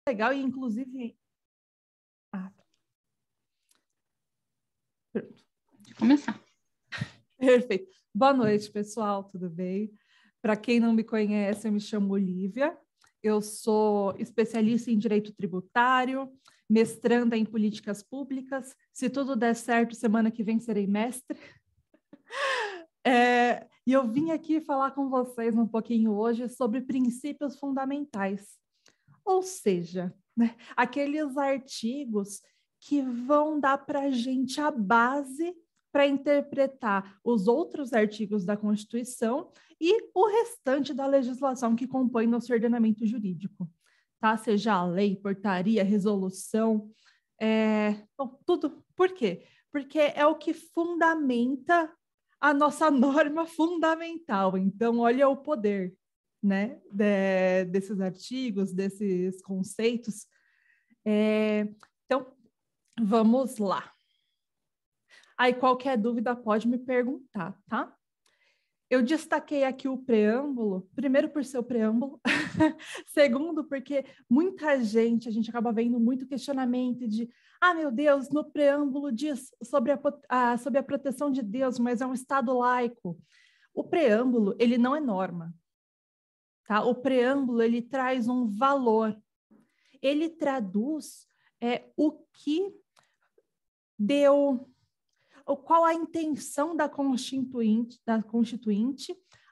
legal e, inclusive... Pronto. Pode começar. Perfeito. Boa noite, pessoal, tudo bem? Para quem não me conhece, eu me chamo Olívia, eu sou especialista em direito tributário, mestranda em políticas públicas. Se tudo der certo, semana que vem serei mestre. E eu vim aqui falar com vocês um pouquinho hoje sobre princípios fundamentais, ou seja, né, aqueles artigos que vão dar para a gente a base para interpretar os outros artigos da Constituição e o restante da legislação que compõe nosso ordenamento jurídico, tá? Seja a lei, portaria, resolução, bom, tudo. Por quê? Porque é o que fundamenta a nossa norma fundamental. Então, olha o poder, né, desses artigos, desses conceitos. Então, vamos lá. Aí, qualquer dúvida pode me perguntar, tá? Eu destaquei aqui o preâmbulo, primeiro por ser o preâmbulo, segundo porque muita gente, a gente acaba vendo muito questionamento de meu Deus, no preâmbulo diz sobre a proteção de Deus, mas é um Estado laico. O preâmbulo, ele não é norma, tá? O preâmbulo, ele traz um valor, ele traduz o que deu... qual a intenção da Constituinte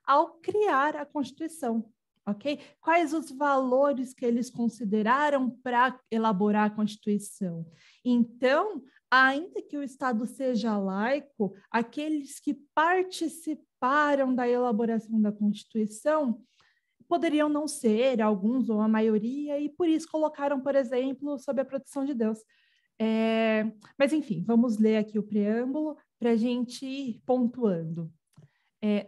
ao criar a Constituição, ok? Quais os valores que eles consideraram para elaborar a Constituição. Então, ainda que o Estado seja laico, aqueles que participaram da elaboração da Constituição poderiam não ser, alguns ou a maioria, e por isso colocaram, por exemplo, sob a proteção de Deus. Mas, enfim, vamos ler aqui o preâmbulo para a gente ir pontuando.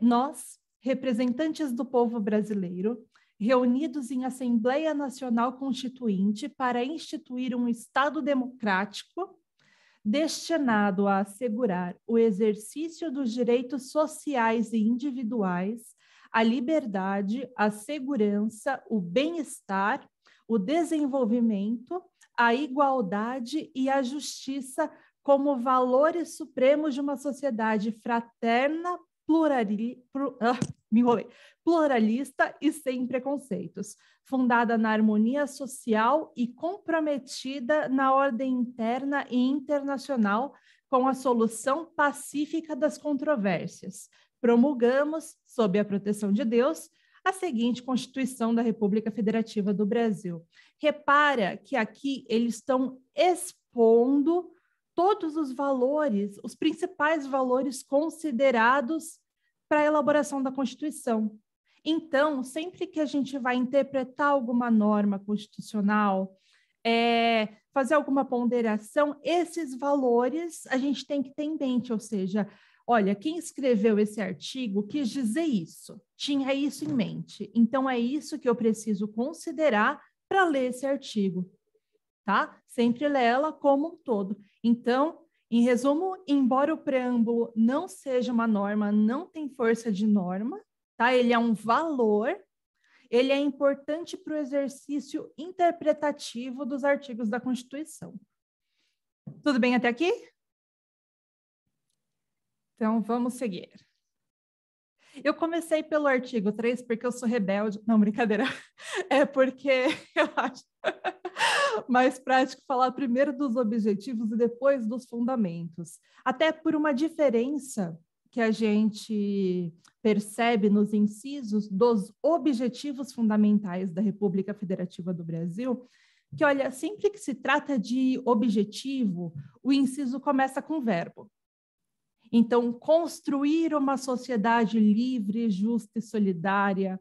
Nós, representantes do povo brasileiro, reunidos em Assembleia Nacional Constituinte para instituir um Estado democrático destinado a assegurar o exercício dos direitos sociais e individuais, a liberdade, a segurança, o bem-estar, o desenvolvimento, a igualdade e a justiça como valores supremos de uma sociedade fraterna, pluralista e sem preconceitos, fundada na harmonia social e comprometida na ordem interna e internacional com a solução pacífica das controvérsias. Promulgamos, sob a proteção de Deus, a seguinte Constituição da República Federativa do Brasil. Repara que aqui eles estão expondo todos os valores, os principais valores considerados para a elaboração da Constituição. Então, sempre que a gente vai interpretar alguma norma constitucional, fazer alguma ponderação, esses valores a gente tem que ter em mente, ou seja, olha, quem escreveu esse artigo quis dizer isso, tinha isso em mente. Então, é isso que eu preciso considerar para ler esse artigo, tá? Sempre lê ela como um todo. Então, em resumo, embora o preâmbulo não seja uma norma, não tem força de norma, tá? Ele é um valor, ele é importante para o exercício interpretativo dos artigos da Constituição. Tudo bem até aqui? Então, vamos seguir. Eu comecei pelo artigo 3 porque eu sou rebelde. Não, brincadeira. É porque eu acho mais prático falar primeiro dos objetivos e depois dos fundamentos. Até por uma diferença que a gente percebe nos incisos dos objetivos fundamentais da República Federativa do Brasil, que, olha, sempre que se trata de objetivo, o inciso começa com verbo. Então, construir uma sociedade livre, justa e solidária,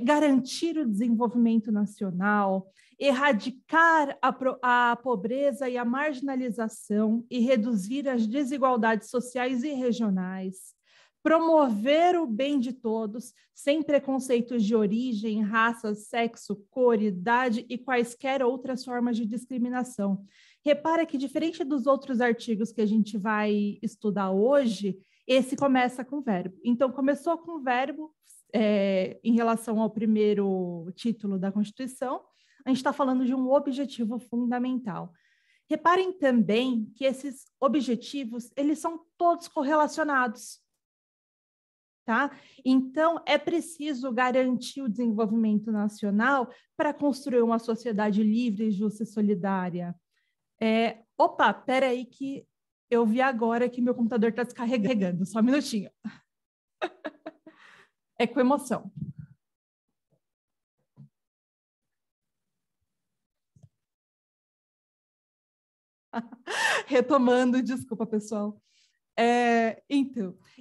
garantir o desenvolvimento nacional, erradicar a pobreza e a marginalização e reduzir as desigualdades sociais e regionais, promover o bem de todos, sem preconceitos de origem, raça, sexo, cor, idade e quaisquer outras formas de discriminação. Repara que, diferente dos outros artigos que a gente vai estudar hoje, esse começa com verbo. Então, começou com verbo em relação ao primeiro título da Constituição, a gente está falando de um objetivo fundamental. Reparem também que esses objetivos, eles são todos correlacionados, tá? Então, é preciso garantir o desenvolvimento nacional para construir uma sociedade livre, justa e solidária. Opa, peraí que eu vi agora que meu computador está descarregando, só um minutinho. É com emoção. Retomando, desculpa, pessoal.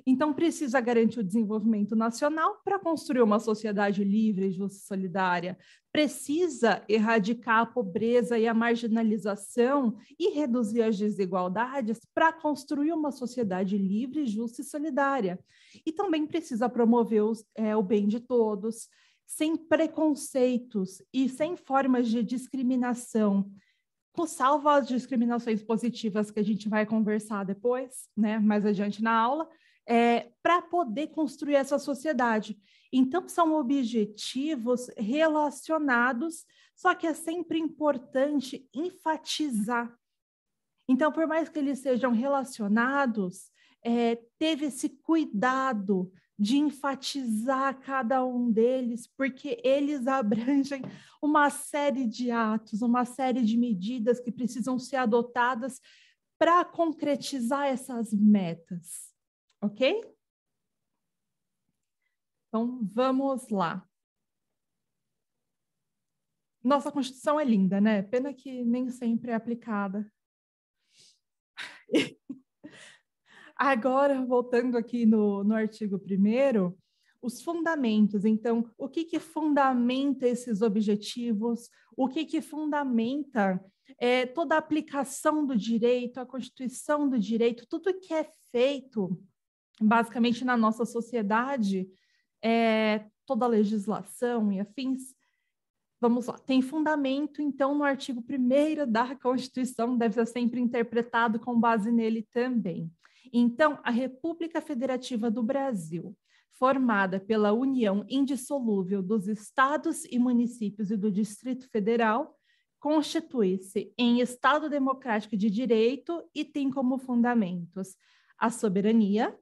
Então, precisa garantir o desenvolvimento nacional para construir uma sociedade livre, justa e solidária. Precisa erradicar a pobreza e a marginalização e reduzir as desigualdades para construir uma sociedade livre, justa e solidária. E também precisa promover o bem de todos, sem preconceitos e sem formas de discriminação, salvo as discriminações positivas que a gente vai conversar depois, né, mais adiante na aula, para poder construir essa sociedade. Então, são objetivos relacionados, só que é sempre importante enfatizar. Então, por mais que eles sejam relacionados, teve esse cuidado de enfatizar cada um deles, porque eles abrangem uma série de atos, uma série de medidas que precisam ser adotadas para concretizar essas metas, ok? Então, vamos lá. Nossa Constituição é linda, né? Pena que nem sempre é aplicada. Agora, voltando aqui no artigo 1º, os fundamentos. Então, o que fundamenta esses objetivos? O que fundamenta toda a aplicação do direito, a constituição do direito, tudo que é feito, basicamente, na nossa sociedade, toda a legislação e afins. Vamos lá, tem fundamento, então, no artigo 1º da Constituição, deve ser sempre interpretado com base nele também. Então, a República Federativa do Brasil, formada pela união indissolúvel dos estados e municípios e do Distrito Federal, constitui-se em Estado democrático de direito e tem como fundamentos a soberania,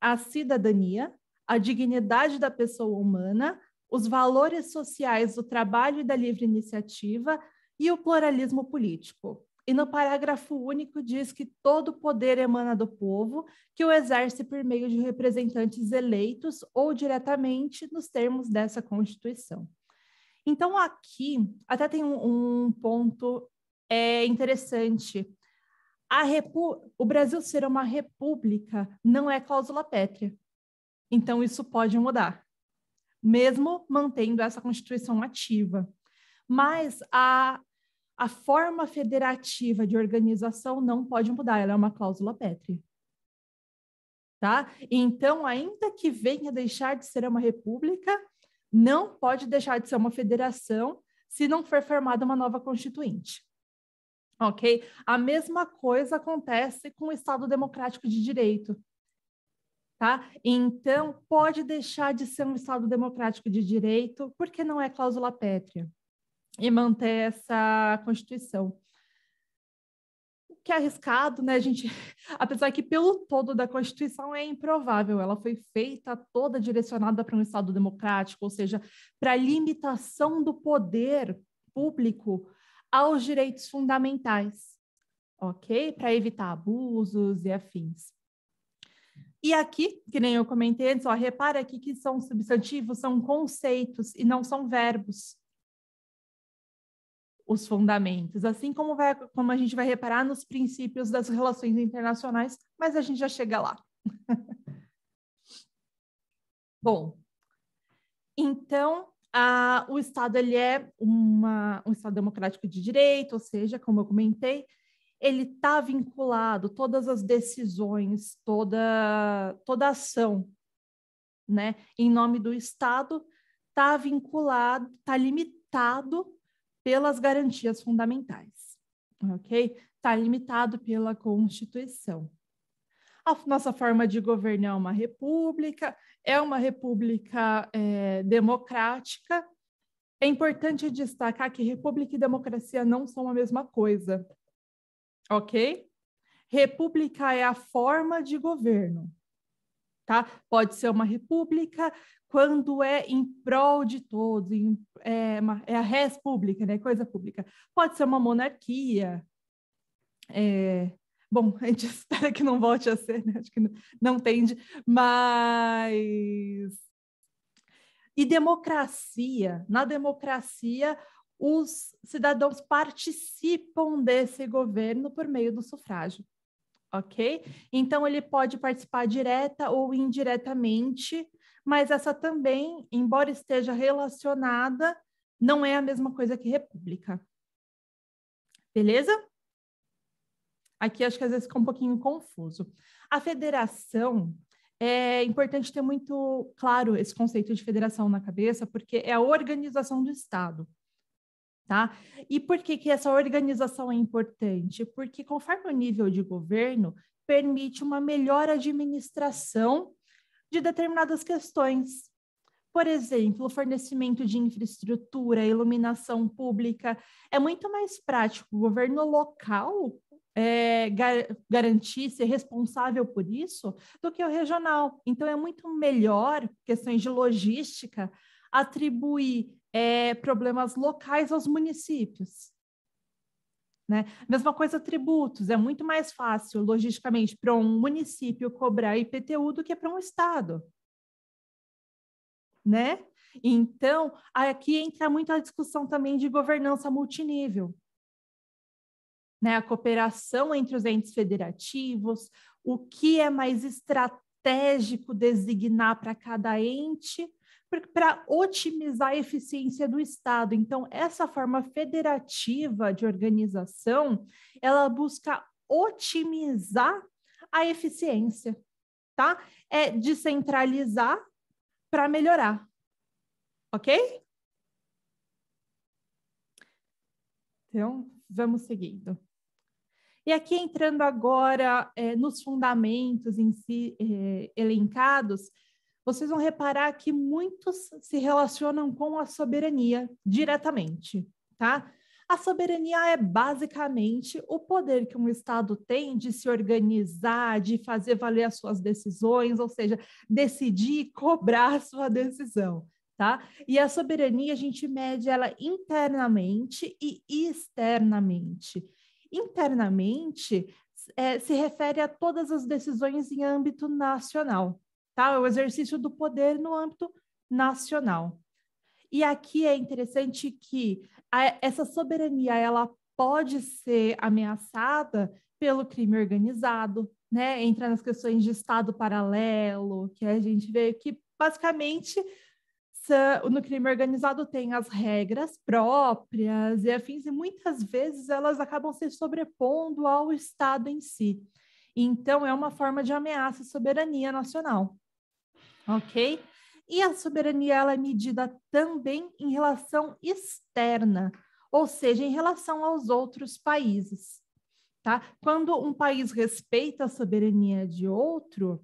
a cidadania, a dignidade da pessoa humana, os valores sociais do trabalho e da livre iniciativa e o pluralismo político. E no parágrafo único diz que todo poder emana do povo, que o exerce por meio de representantes eleitos ou diretamente nos termos dessa Constituição. Então, aqui até tem um ponto interessante. O Brasil ser uma república não é cláusula pétrea. Então, isso pode mudar, mesmo mantendo essa Constituição ativa. Mas a forma federativa de organização não pode mudar, ela é uma cláusula pétrea. Tá? Então, ainda que venha deixar de ser uma república, não pode deixar de ser uma federação se não for formada uma nova constituinte. Ok? A mesma coisa acontece com o Estado Democrático de Direito. Tá? Então, pode deixar de ser um Estado Democrático de Direito porque não é cláusula pétrea e manter essa Constituição. O que é arriscado, né, gente? Apesar que pelo todo da Constituição é improvável, ela foi feita toda direcionada para um Estado democrático, ou seja, para a limitação do poder público aos direitos fundamentais, ok? Para evitar abusos e afins. E aqui, que nem eu comentei antes, repara aqui que são substantivos, são conceitos e não são verbos. Os fundamentos, assim como a gente vai reparar nos princípios das relações internacionais, mas a gente já chega lá. Bom, então, o Estado ele é um Estado democrático de direito, ou seja, como eu comentei, ele está vinculado, todas as decisões, toda ação, né, em nome do Estado, está vinculado, está limitado pelas garantias fundamentais, ok? Está limitado pela Constituição. A nossa forma de governo é uma república democrática, É importante destacar que república e democracia não são a mesma coisa, ok? República é a forma de governo, tá? Pode ser uma república quando é em prol de todos, é a res pública, né? Coisa pública. Pode ser uma monarquia. Bom, a gente espera que não volte a ser, né? Acho que não tende, mas... E democracia, na democracia, os cidadãos participam desse governo por meio do sufrágio, ok? Então, ele pode participar direta ou indiretamente, mas essa também, embora esteja relacionada, não é a mesma coisa que república. Beleza? Aqui acho que às vezes fica um pouquinho confuso. A federação, é importante ter muito claro esse conceito de federação na cabeça, porque é a organização do Estado, tá? E por que essa organização é importante? Porque conforme o nível de governo, permite uma melhor administração de determinadas questões. Por exemplo, o fornecimento de infraestrutura, iluminação pública. É muito mais prático o governo local garantir, ser responsável por isso, do que o regional. Então, é muito melhor, questões de logística, atribuir problemas locais aos municípios. Né? Mesma coisa, tributos. É muito mais fácil, logisticamente, para um município cobrar IPTU do que para um estado. Né? Então, aqui entra muito a discussão também de governança multinível. Né, a cooperação entre os entes federativos, o que é mais estratégico designar para cada ente, para otimizar a eficiência do Estado. Então, essa forma federativa de organização, ela busca otimizar a eficiência, tá? É descentralizar para melhorar, ok? Então, vamos seguindo. E aqui entrando agora nos fundamentos em si elencados, vocês vão reparar que muitos se relacionam com a soberania diretamente, tá? A soberania é basicamente o poder que um Estado tem de se organizar, de fazer valer as suas decisões, ou seja, decidir e cobrar a sua decisão, tá? E a soberania a gente mede ela internamente e externamente. Internamente, se refere a todas as decisões em âmbito nacional, tá? O exercício do poder no âmbito nacional. E aqui é interessante que essa soberania ela pode ser ameaçada pelo crime organizado, né? Entra nas questões de Estado paralelo, que a gente vê que basicamente no crime organizado tem as regras próprias e afins, e muitas vezes elas acabam se sobrepondo ao Estado em si. Então, é uma forma de ameaça à soberania nacional, ok? E a soberania ela é medida também em relação externa, ou seja, em relação aos outros países, tá? Quando um país respeita a soberania de outro,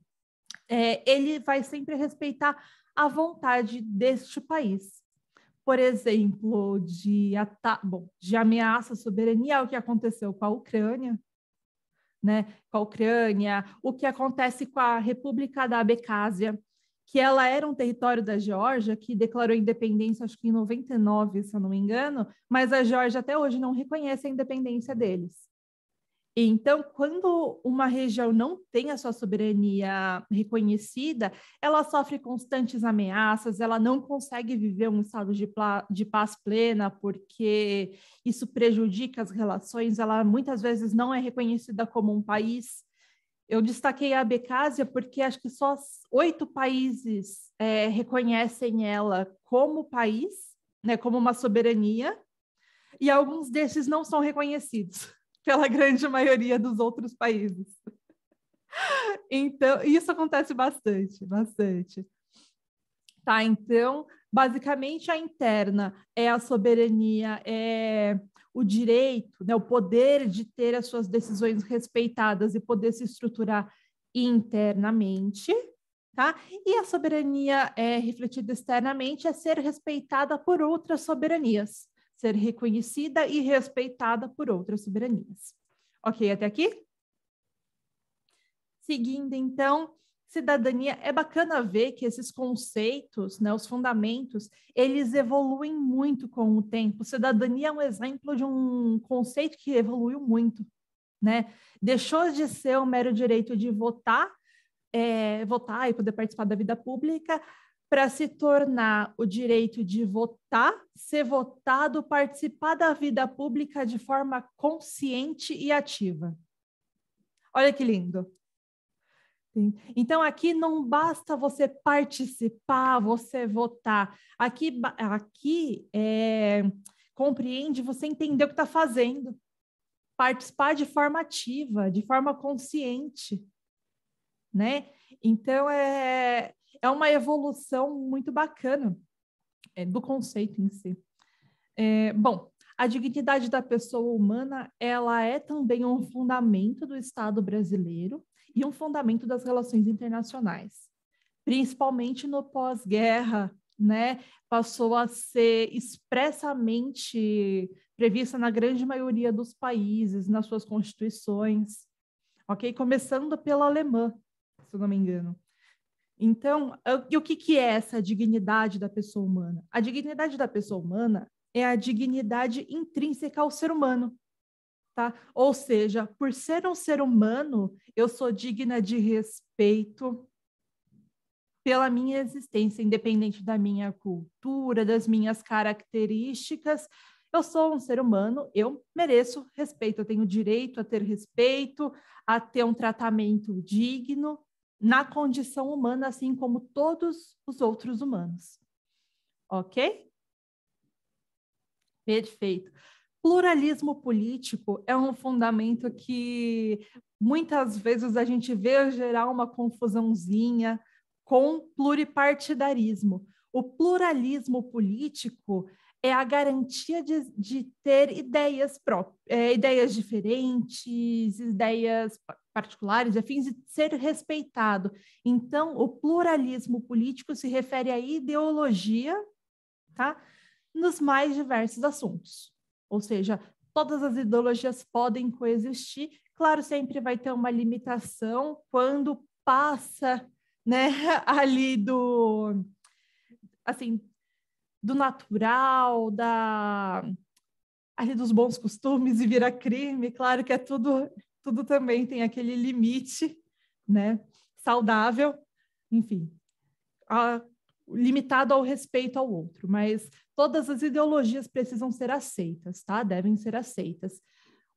ele vai sempre respeitar a vontade deste país. Por exemplo, de ameaça à soberania, o que aconteceu com a Ucrânia, né? Com a Ucrânia, o que acontece com a República da Abcásia, que ela era um território da Geórgia, que declarou independência, acho que em 99, se eu não me engano, mas a Geórgia até hoje não reconhece a independência deles. Então, quando uma região não tem a sua soberania reconhecida, ela sofre constantes ameaças, ela não consegue viver um estado de paz plena, porque isso prejudica as relações, ela muitas vezes não é reconhecida como um país. Eu destaquei a Abcásia porque acho que só 8 países reconhecem ela como país, né, como uma soberania, e alguns desses não são reconhecidos pela grande maioria dos outros países. Então, isso acontece bastante, bastante. Tá, então, basicamente a interna é a soberania, é o direito, né, o poder de ter as suas decisões respeitadas e poder se estruturar internamente. tá? E a soberania refletida externamente é ser respeitada por outras soberanias, ser reconhecida e respeitada por outras soberanias. Ok, até aqui? Seguindo, então, cidadania, é bacana ver que esses conceitos, né, os fundamentos, eles evoluem muito com o tempo. Cidadania é um exemplo de um conceito que evoluiu muito, né? Deixou de ser o mero direito de votar, votar e poder participar da vida pública, para se tornar o direito de votar, ser votado, participar da vida pública de forma consciente e ativa. Olha que lindo. Então, aqui não basta você participar, você votar. Aqui compreende você entender o que está fazendo, participar de forma ativa, de forma consciente, né? Então, é uma evolução muito bacana do conceito em si. Bom, a dignidade da pessoa humana, ela é também um fundamento do Estado brasileiro e um fundamento das relações internacionais, principalmente no pós-guerra, né? Passou a ser expressamente prevista na grande maioria dos países, nas suas constituições, ok? Começando pela alemã, se eu não me engano. Então, e o que é essa dignidade da pessoa humana? A dignidade da pessoa humana é a dignidade intrínseca ao ser humano, tá? Ou seja, por ser um ser humano, eu sou digna de respeito pela minha existência, independente da minha cultura, das minhas características. Eu sou um ser humano, eu mereço respeito, eu tenho direito a ter respeito, a ter um tratamento digno na condição humana, assim como todos os outros humanos. Ok? Perfeito. Pluralismo político é um fundamento que muitas vezes a gente vê gerar uma confusãozinha com pluripartidarismo. O pluralismo político é a garantia de ter ideias próprias, ideias diferentes, ideias particulares, afins, e ser respeitado. Então, o pluralismo político se refere à ideologia, tá? Nos mais diversos assuntos. Ou seja, todas as ideologias podem coexistir. Claro, sempre vai ter uma limitação quando passa, né, ali assim, do natural, ali dos bons costumes e vira crime. Claro que tudo também tem aquele limite, né, saudável, enfim. Limitado ao respeito ao outro, mas todas as ideologias precisam ser aceitas, tá? Devem ser aceitas.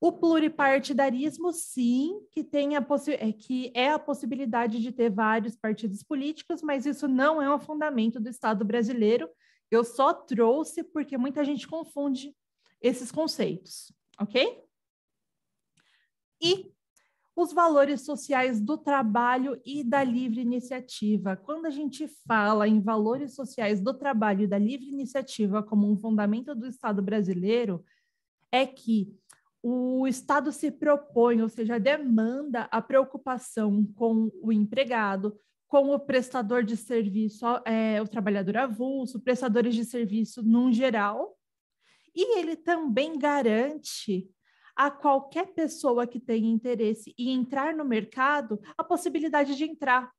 O pluripartidarismo, sim, que é a possibilidade de ter vários partidos políticos, mas isso não é um fundamento do Estado brasileiro. Eu só trouxe porque muita gente confunde esses conceitos, ok? E os valores sociais do trabalho e da livre iniciativa. Quando a gente fala em valores sociais do trabalho e da livre iniciativa como um fundamento do Estado brasileiro, é que o Estado se propõe, ou seja, demanda a preocupação com o empregado, com o prestador de serviço, o trabalhador avulso, prestadores de serviço num geral, e ele também garante a qualquer pessoa que tenha interesse em entrar no mercado a possibilidade de entrar.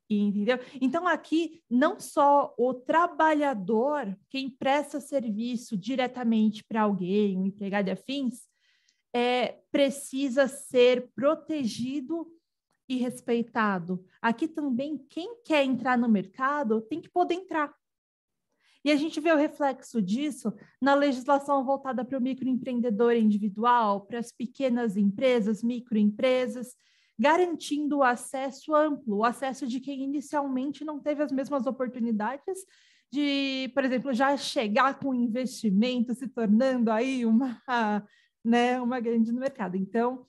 Entendeu? Então, aqui, não só o trabalhador, quem presta serviço diretamente para alguém, um empregado e afins, precisa ser protegido e respeitado. Aqui também, quem quer entrar no mercado tem que poder entrar. E a gente vê o reflexo disso na legislação voltada para o microempreendedor individual, para as pequenas empresas, microempresas, garantindo o acesso amplo, o acesso de quem inicialmente não teve as mesmas oportunidades de, por exemplo, já chegar com investimento, se tornando aí uma grande no mercado. Então,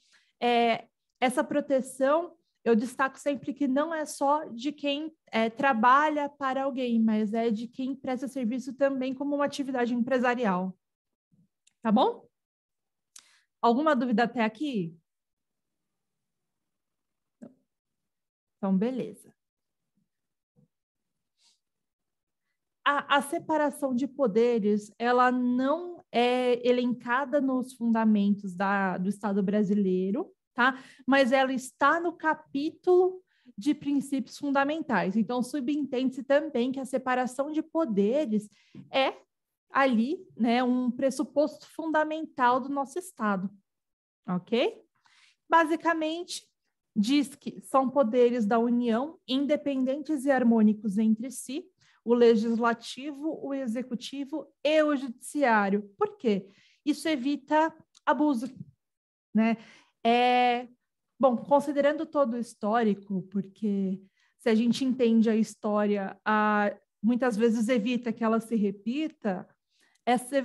essa proteção eu destaco sempre que não é só de quem trabalha para alguém, mas é de quem presta serviço também como uma atividade empresarial. Tá bom? Alguma dúvida até aqui? Então, beleza. A separação de poderes, ela não é elencada nos fundamentos do Estado brasileiro, tá? Mas ela está no capítulo de princípios fundamentais. Então, subentende-se também que a separação de poderes é ali, né, um pressuposto fundamental do nosso Estado, ok? Basicamente, diz que são poderes da União, independentes e harmônicos entre si, o legislativo, o executivo e o judiciário. Por quê? Isso evita abuso, né? Bom, considerando todo o histórico, porque se a gente entende a história, muitas vezes evita que ela se repita,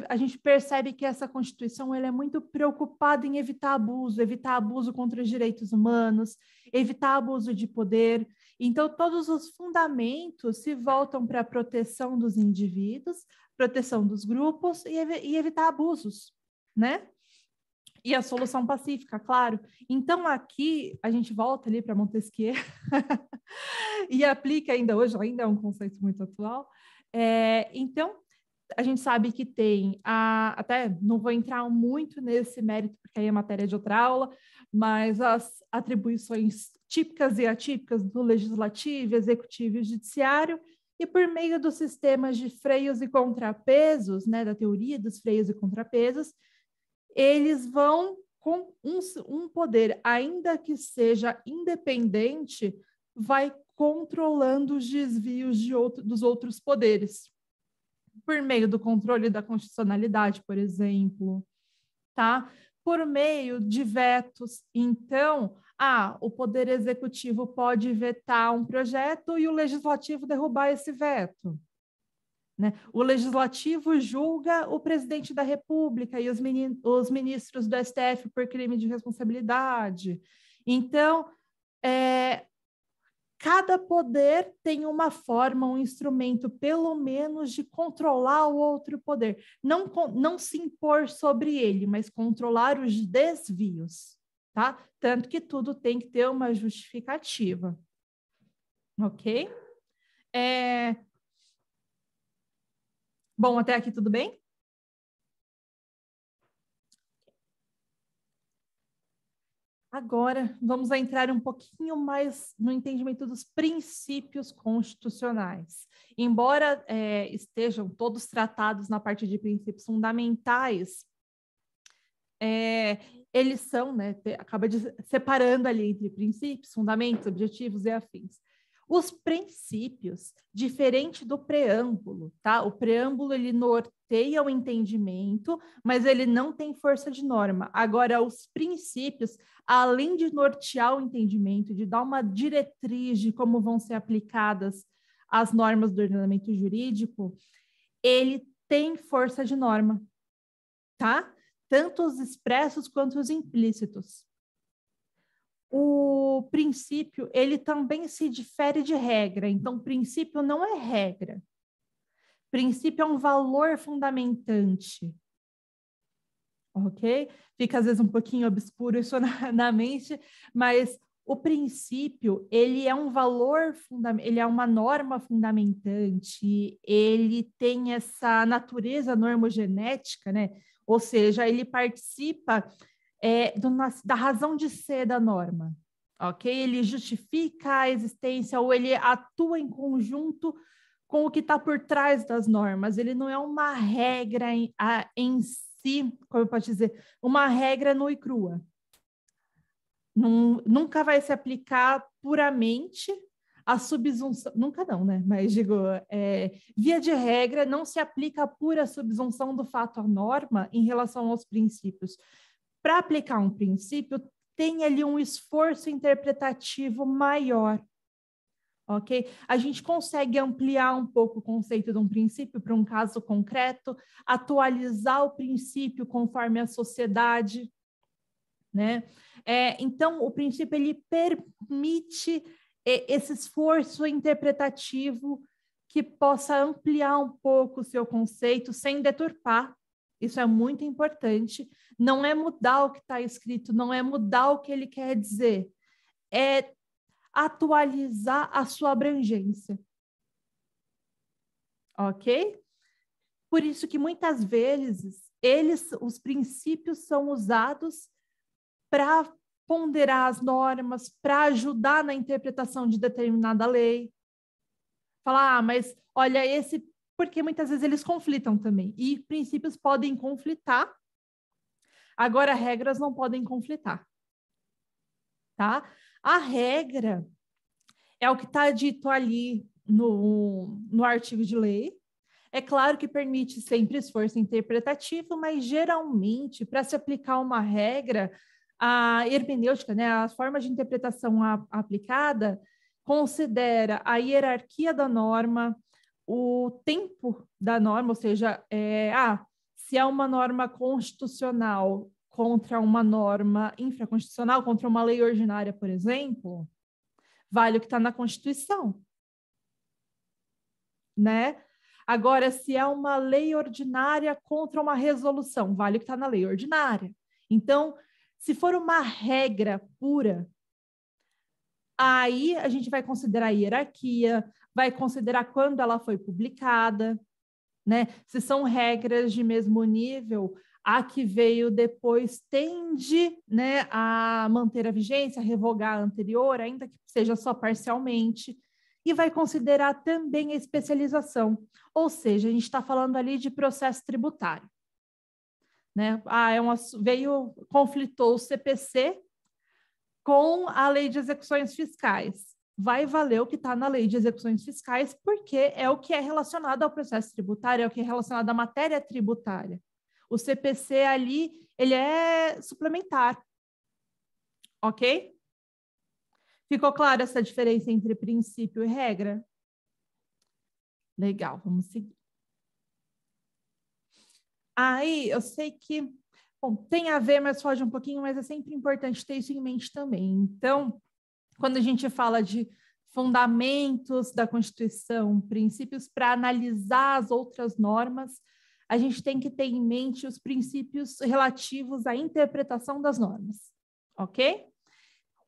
a gente percebe que essa Constituição ela é muito preocupada em evitar abuso contra os direitos humanos, evitar abuso de poder. Então, todos os fundamentos se voltam para a proteção dos indivíduos, proteção dos grupos e evitar abusos, né? E a solução pacífica, claro. Então, aqui, a gente volta ali para Montesquieu e aplica ainda hoje, ainda é um conceito muito atual. Então, a gente sabe que tem, até não vou entrar muito nesse mérito, porque aí é matéria de outra aula, mas as atribuições típicas e atípicas do legislativo, executivo e judiciário, e por meio dos sistemas de freios e contrapesos, né, da teoria dos freios e contrapesos, eles vão com um poder, ainda que seja independente, vai controlando os desvios dos outros poderes, por meio do controle da constitucionalidade, por exemplo, tá? Por meio de vetos. Então, o Poder Executivo pode vetar um projeto e o Legislativo derrubar esse veto, né? O Legislativo julga o presidente da República e os ministros do STF por crime de responsabilidade. Então, cada poder tem uma forma, um instrumento, pelo menos, de controlar o outro poder. Não se impor sobre ele, mas controlar os desvios, tá? Tanto que tudo tem que ter uma justificativa. Ok? Bom, até aqui tudo bem? Agora, vamos entrar um pouquinho mais no entendimento dos princípios constitucionais. Embora estejam todos tratados na parte de princípios fundamentais, eles são, né, acaba separando ali entre princípios, fundamentos, objetivos e afins. Os princípios, diferente do preâmbulo, tá? O preâmbulo, ele norteia o entendimento, mas ele não tem força de norma. Agora, os princípios, além de nortear o entendimento, de dar uma diretriz de como vão ser aplicadas as normas do ordenamento jurídico, ele tem força de norma, tá? Tanto os expressos quanto os implícitos. O princípio, ele também se difere de regra. Então, princípio não é regra. Princípio é um valor fundamentante. Ok? Fica, às vezes, um pouquinho obscuro isso na mente, mas o princípio, ele é um valor, ele é uma norma fundamentante, ele tem essa natureza normogenética, né? Ou seja, ele participa da razão de ser da norma, ok? Ele justifica a existência ou ele atua em conjunto com o que está por trás das normas. Ele não é uma regra em si, como eu posso dizer, uma regra nua e crua. Nunca vai se aplicar puramente a subsunção, nunca não, né? Mas digo, via de regra, não se aplica a pura subsunção do fato à norma em relação aos princípios. Para aplicar um princípio, tem ali um esforço interpretativo maior, ok? A gente consegue ampliar um pouco o conceito de um princípio para um caso concreto, atualizar o princípio conforme a sociedade, né? Então, o princípio, ele permite esse esforço interpretativo que possa ampliar um pouco o seu conceito sem deturpar. Isso é muito importante. Não é mudar o que está escrito, não é mudar o que ele quer dizer. É atualizar a sua abrangência. Ok? Por isso que muitas vezes os princípios são usados para ponderar as normas, para ajudar na interpretação de determinada lei. Falar, mas olha, porque muitas vezes eles conflitam também. E princípios podem conflitar, agora regras não podem conflitar. Tá? A regra é o que está dito ali no artigo de lei. É claro que permite sempre esforço interpretativo, mas geralmente, para se aplicar uma regra, a hermenêutica, né, as formas de interpretação aplicada, considera a hierarquia da norma, o tempo da norma, ou seja, se é uma norma constitucional contra uma norma infraconstitucional, contra uma lei ordinária, por exemplo, vale o que está na Constituição, né? Agora, se é uma lei ordinária contra uma resolução, vale o que está na lei ordinária. Então, se for uma regra pura, aí a gente vai considerar a hierarquia, vai considerar quando ela foi publicada, né? Se são regras de mesmo nível, a que veio depois tende, né, a manter a vigência, a revogar a anterior, ainda que seja só parcialmente, e vai considerar também a especialização, ou seja, a gente está falando ali de processo tributário. Né? Conflitou o CPC com a lei de execuções fiscais. Vai valer o que está na lei de execuções fiscais, porque é o que é relacionado ao processo tributário, é o que é relacionado à matéria tributária. O CPC ali, ele é suplementar. Ok? Ficou clara essa diferença entre princípio e regra? Legal, vamos seguir. Aí, eu sei que, bom, tem a ver, mas foge um pouquinho, mas é sempre importante ter isso em mente também. Então, quando a gente fala de fundamentos da Constituição, princípios para analisar as outras normas, a gente tem que ter em mente os princípios relativos à interpretação das normas, ok?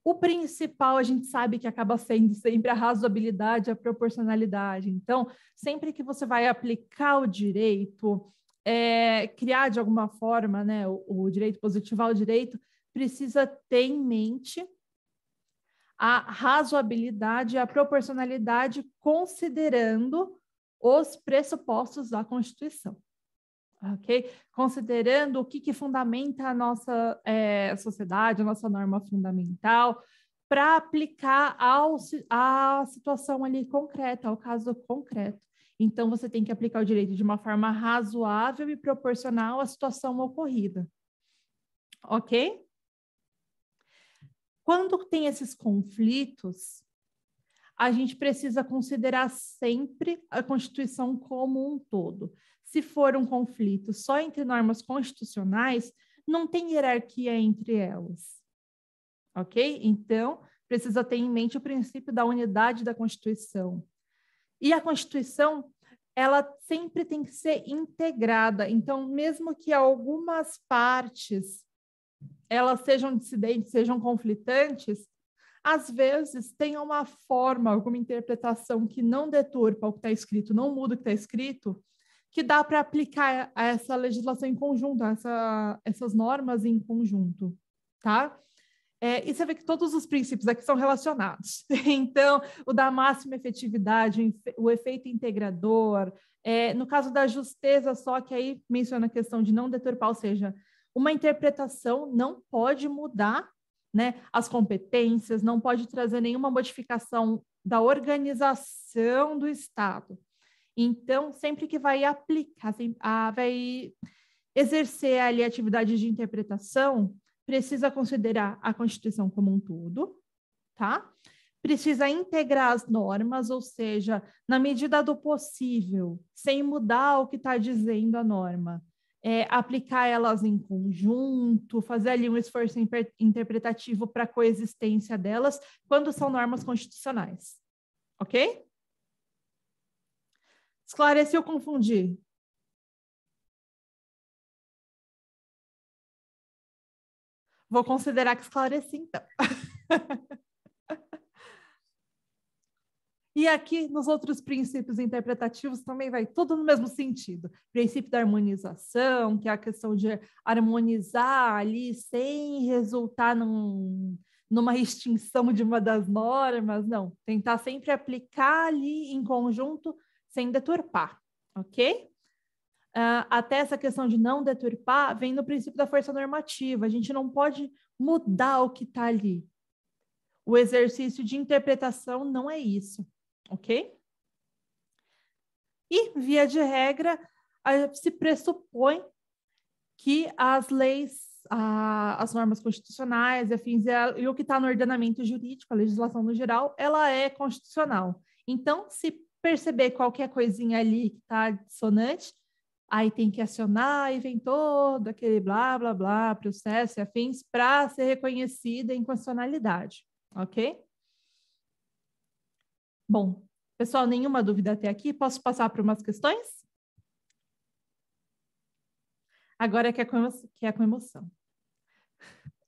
O principal, a gente sabe que acaba sendo sempre a razoabilidade, a proporcionalidade. Então, sempre que você vai aplicar o direito, criar de alguma forma, né, o direito, positivar o direito, precisa ter em mente a razoabilidade e a proporcionalidade, considerando os pressupostos da Constituição. Ok? Considerando o que fundamenta a nossa sociedade, a nossa norma fundamental, para aplicar à situação ali concreta, ao caso concreto. Então, você tem que aplicar o direito de uma forma razoável e proporcional à situação ocorrida. Ok? Quando tem esses conflitos, a gente precisa considerar sempre a Constituição como um todo. Se for um conflito só entre normas constitucionais, não tem hierarquia entre elas. Ok? Então, precisa ter em mente o princípio da unidade da Constituição. E a Constituição, ela sempre tem que ser integrada. Então, mesmo que algumas partes elas sejam dissidentes, sejam conflitantes, às vezes tem uma forma, alguma interpretação que não deturpa o que está escrito, não muda o que está escrito, que dá para aplicar a essa legislação em conjunto, essas normas em conjunto, tá? E você vê que todos os princípios aqui são relacionados. Então, o da máxima efetividade, o efeito integrador, no caso da justeza, só que aí menciona a questão de não deturpar, ou seja, uma interpretação não pode mudar, né, as competências, não pode trazer nenhuma modificação da organização do Estado. Então, sempre que vai aplicar, vai exercer ali a atividade de interpretação, precisa considerar a Constituição como um todo, tá? Precisa integrar as normas, ou seja, na medida do possível, sem mudar o que está dizendo a norma, aplicar elas em conjunto, fazer ali um esforço interpretativo para a coexistência delas, quando são normas constitucionais. Ok? Esclareci ou confundi? Vou considerar que esclareci, então. E aqui, nos outros princípios interpretativos, também vai tudo no mesmo sentido. Princípio da harmonização, que é a questão de harmonizar ali sem resultar numa extinção de uma das normas, não. Tentar sempre aplicar ali em conjunto sem deturpar, ok? Até essa questão de não deturpar vem no princípio da força normativa. A gente não pode mudar o que está ali. O exercício de interpretação não é isso, ok? E, via de regra, se pressupõe que as leis, as normas constitucionais afins, e o que está no ordenamento jurídico, a legislação no geral, ela é constitucional. Então, se perceber qualquer coisinha ali que está dissonante, aí tem que acionar e vem todo aquele blá, blá, blá, processo e afins para ser reconhecida em constitucionalidade, ok? Bom, pessoal, nenhuma dúvida até aqui? Posso passar para umas questões? Agora que é com emoção.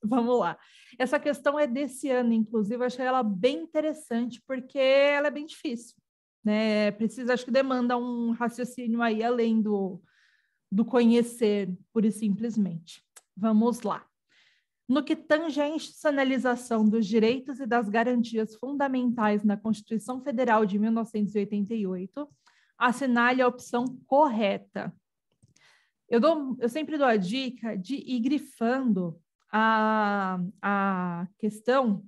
Vamos lá. Essa questão é desse ano, inclusive, eu achei ela bem interessante, porque ela é bem difícil, né? Precisa, acho que demanda um raciocínio aí além do conhecer, pura e simplesmente. Vamos lá. No que tange à institucionalização dos direitos e das garantias fundamentais na Constituição Federal de 1988, assinale a opção correta. Eu sempre dou a dica de ir grifando a questão,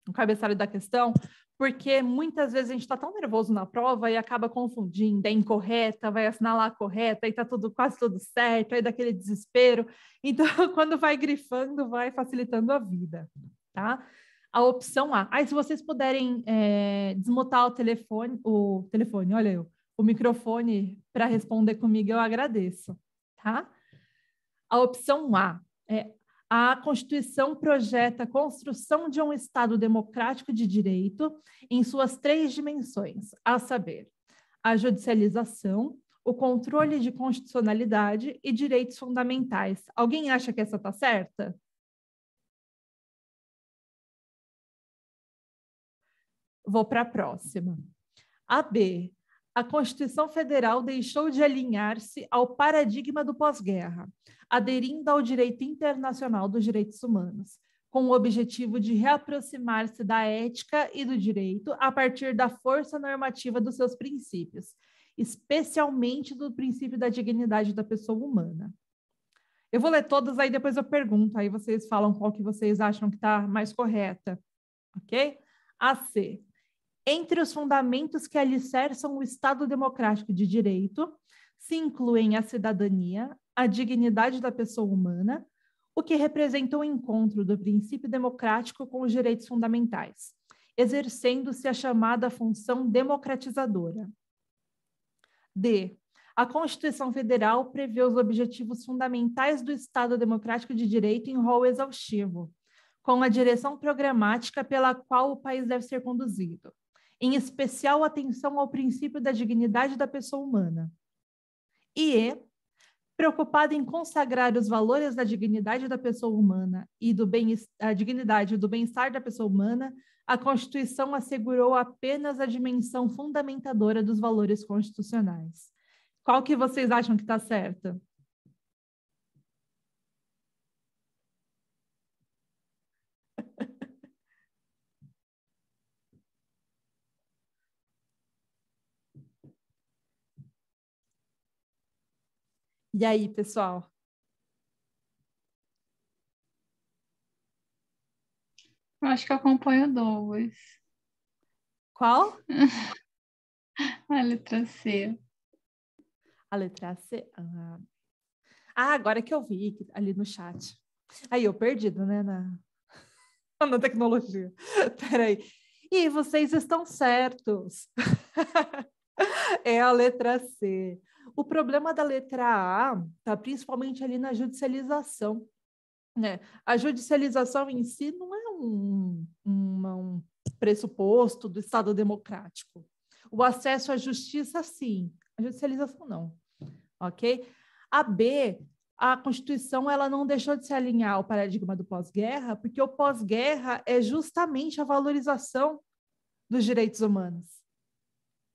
o cabeçalho da questão, porque muitas vezes a gente está tão nervoso na prova e acaba confundindo, é incorreta, vai assinalar a correta, aí está quase tudo certo, aí dá aquele desespero. Então, quando vai grifando, vai facilitando a vida, tá? A opção A. Aí, se vocês puderem desmutar o microfone para responder comigo, eu agradeço, tá? A opção A é: a Constituição projeta a construção de um Estado democrático de direito em suas 3 dimensões, a saber, a judicialização, o controle de constitucionalidade e direitos fundamentais. Alguém acha que essa está certa? Vou para a próxima. A B. A Constituição Federal deixou de alinhar-se ao paradigma do pós-guerra, aderindo ao direito internacional dos direitos humanos, com o objetivo de reaproximar-se da ética e do direito a partir da força normativa dos seus princípios, especialmente do princípio da dignidade da pessoa humana. Eu vou ler todas, aí depois eu pergunto, aí vocês falam qual que vocês acham que está mais correta, ok? A C. Entre os fundamentos que alicerçam o Estado democrático de direito, se incluem a cidadania, a dignidade da pessoa humana, o que representa o encontro do princípio democrático com os direitos fundamentais, exercendo-se a chamada função democratizadora. D. A Constituição Federal prevê os objetivos fundamentais do Estado democrático de direito em rol exaustivo, com a direção programática pela qual o país deve ser conduzido, em especial atenção ao princípio da dignidade da pessoa humana. E, preocupada em consagrar os valores da dignidade da pessoa humana e a dignidade do bem-estar da pessoa humana, a Constituição assegurou apenas a dimensão fundamentadora dos valores constitucionais. Qual que vocês acham que está certa? E aí, pessoal? Eu acho que eu acompanho Douglas. Qual? A letra C. A letra C. Agora que eu vi ali no chat. Aí, eu perdido, né, na tecnologia. Peraí. E vocês estão certos. É a letra C. O problema da letra A está principalmente ali na judicialização, né? A judicialização em si não é um pressuposto do Estado democrático. O acesso à justiça, sim. A judicialização, não. Ok? A B, a Constituição, ela não deixou de se alinhar ao paradigma do pós-guerra, porque o pós-guerra é justamente a valorização dos direitos humanos.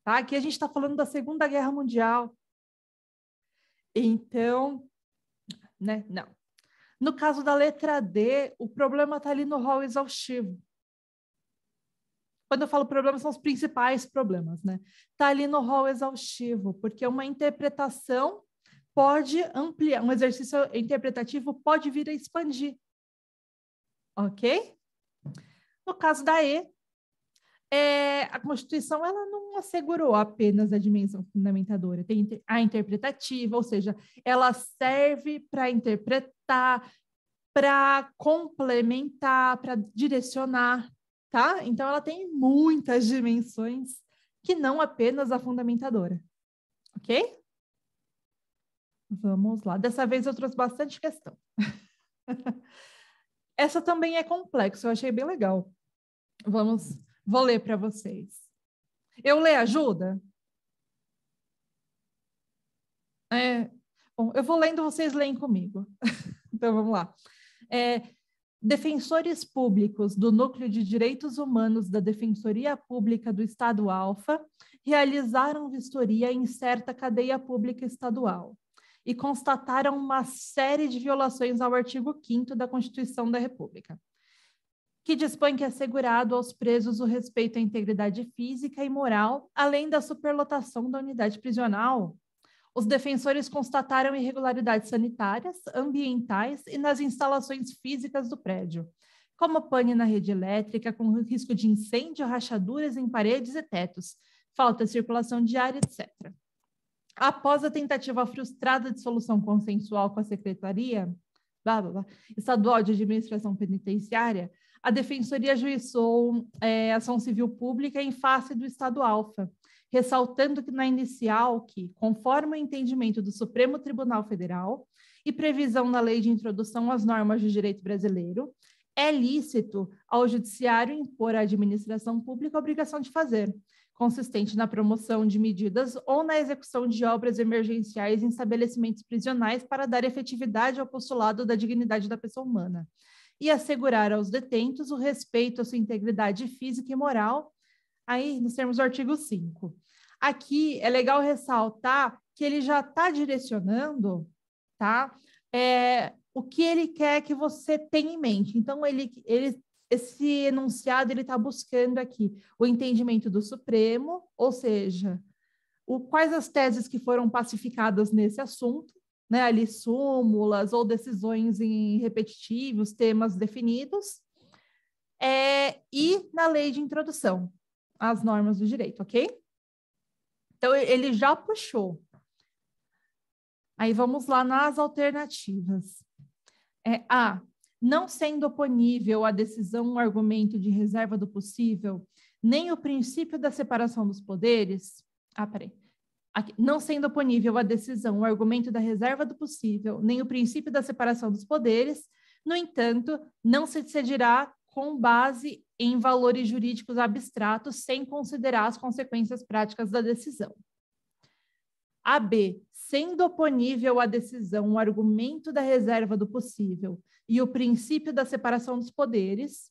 tá? Aqui a gente está falando da Segunda Guerra Mundial. Então, né? Não. No caso da letra D, o problema está ali no rol exaustivo. Quando eu falo problema, são os principais problemas, né? Está ali no rol exaustivo, porque uma interpretação pode ampliar, um exercício interpretativo pode vir a expandir, ok? No caso da E, a Constituição ela não assegurou apenas a dimensão fundamentadora, tem a interpretativa, ou seja, ela serve para interpretar, para complementar, para direcionar, tá? Então, ela tem muitas dimensões que não apenas a fundamentadora, ok? Vamos lá. Dessa vez eu trouxe bastante questão. Essa também é complexa, eu achei bem legal. Vou ler para vocês. Eu ler ajuda? Bom, eu vou lendo, vocês leem comigo. Então, vamos lá. Defensores públicos do Núcleo de Direitos Humanos da Defensoria Pública do Estado Alfa realizaram vistoria em certa cadeia pública estadual e constataram uma série de violações ao artigo 5º da Constituição da República, que dispõe que é assegurado aos presos o respeito à integridade física e moral, além da superlotação da unidade prisional. Os defensores constataram irregularidades sanitárias, ambientais e nas instalações físicas do prédio, como pane na rede elétrica, com risco de incêndio, rachaduras em paredes e tetos, falta de circulação de ar, etc. Após a tentativa frustrada de solução consensual com a Secretaria Estadual de Administração Penitenciária, a Defensoria ajuizou ação civil pública em face do Estado Alfa, ressaltando que na inicial que, conforme o entendimento do Supremo Tribunal Federal e previsão na Lei de Introdução às Normas do Direito Brasileiro, é lícito ao Judiciário impor à administração pública a obrigação de fazer, consistente na promoção de medidas ou na execução de obras emergenciais em estabelecimentos prisionais para dar efetividade ao postulado da dignidade da pessoa humana e assegurar aos detentos o respeito à sua integridade física e moral, aí nos termos do artigo 5. Aqui é legal ressaltar que ele já está direcionando, tá? O que ele quer que você tenha em mente. Então, esse enunciado ele está buscando aqui o entendimento do Supremo, ou seja, quais as teses que foram pacificadas nesse assunto, né? Ali súmulas ou decisões em repetitivos, temas definidos, e na lei de introdução às normas do direito, ok? Então, ele já puxou. Aí vamos lá nas alternativas. A. Não sendo oponível à decisão um argumento de reserva do possível, nem o princípio da separação dos poderes. Aqui. Não sendo oponível à decisão um argumento da reserva do possível, nem o princípio da separação dos poderes, no entanto, não se decidirá com base em valores jurídicos abstratos, sem considerar as consequências práticas da decisão. B. Sendo oponível à decisão o argumento da reserva do possível e o princípio da separação dos poderes,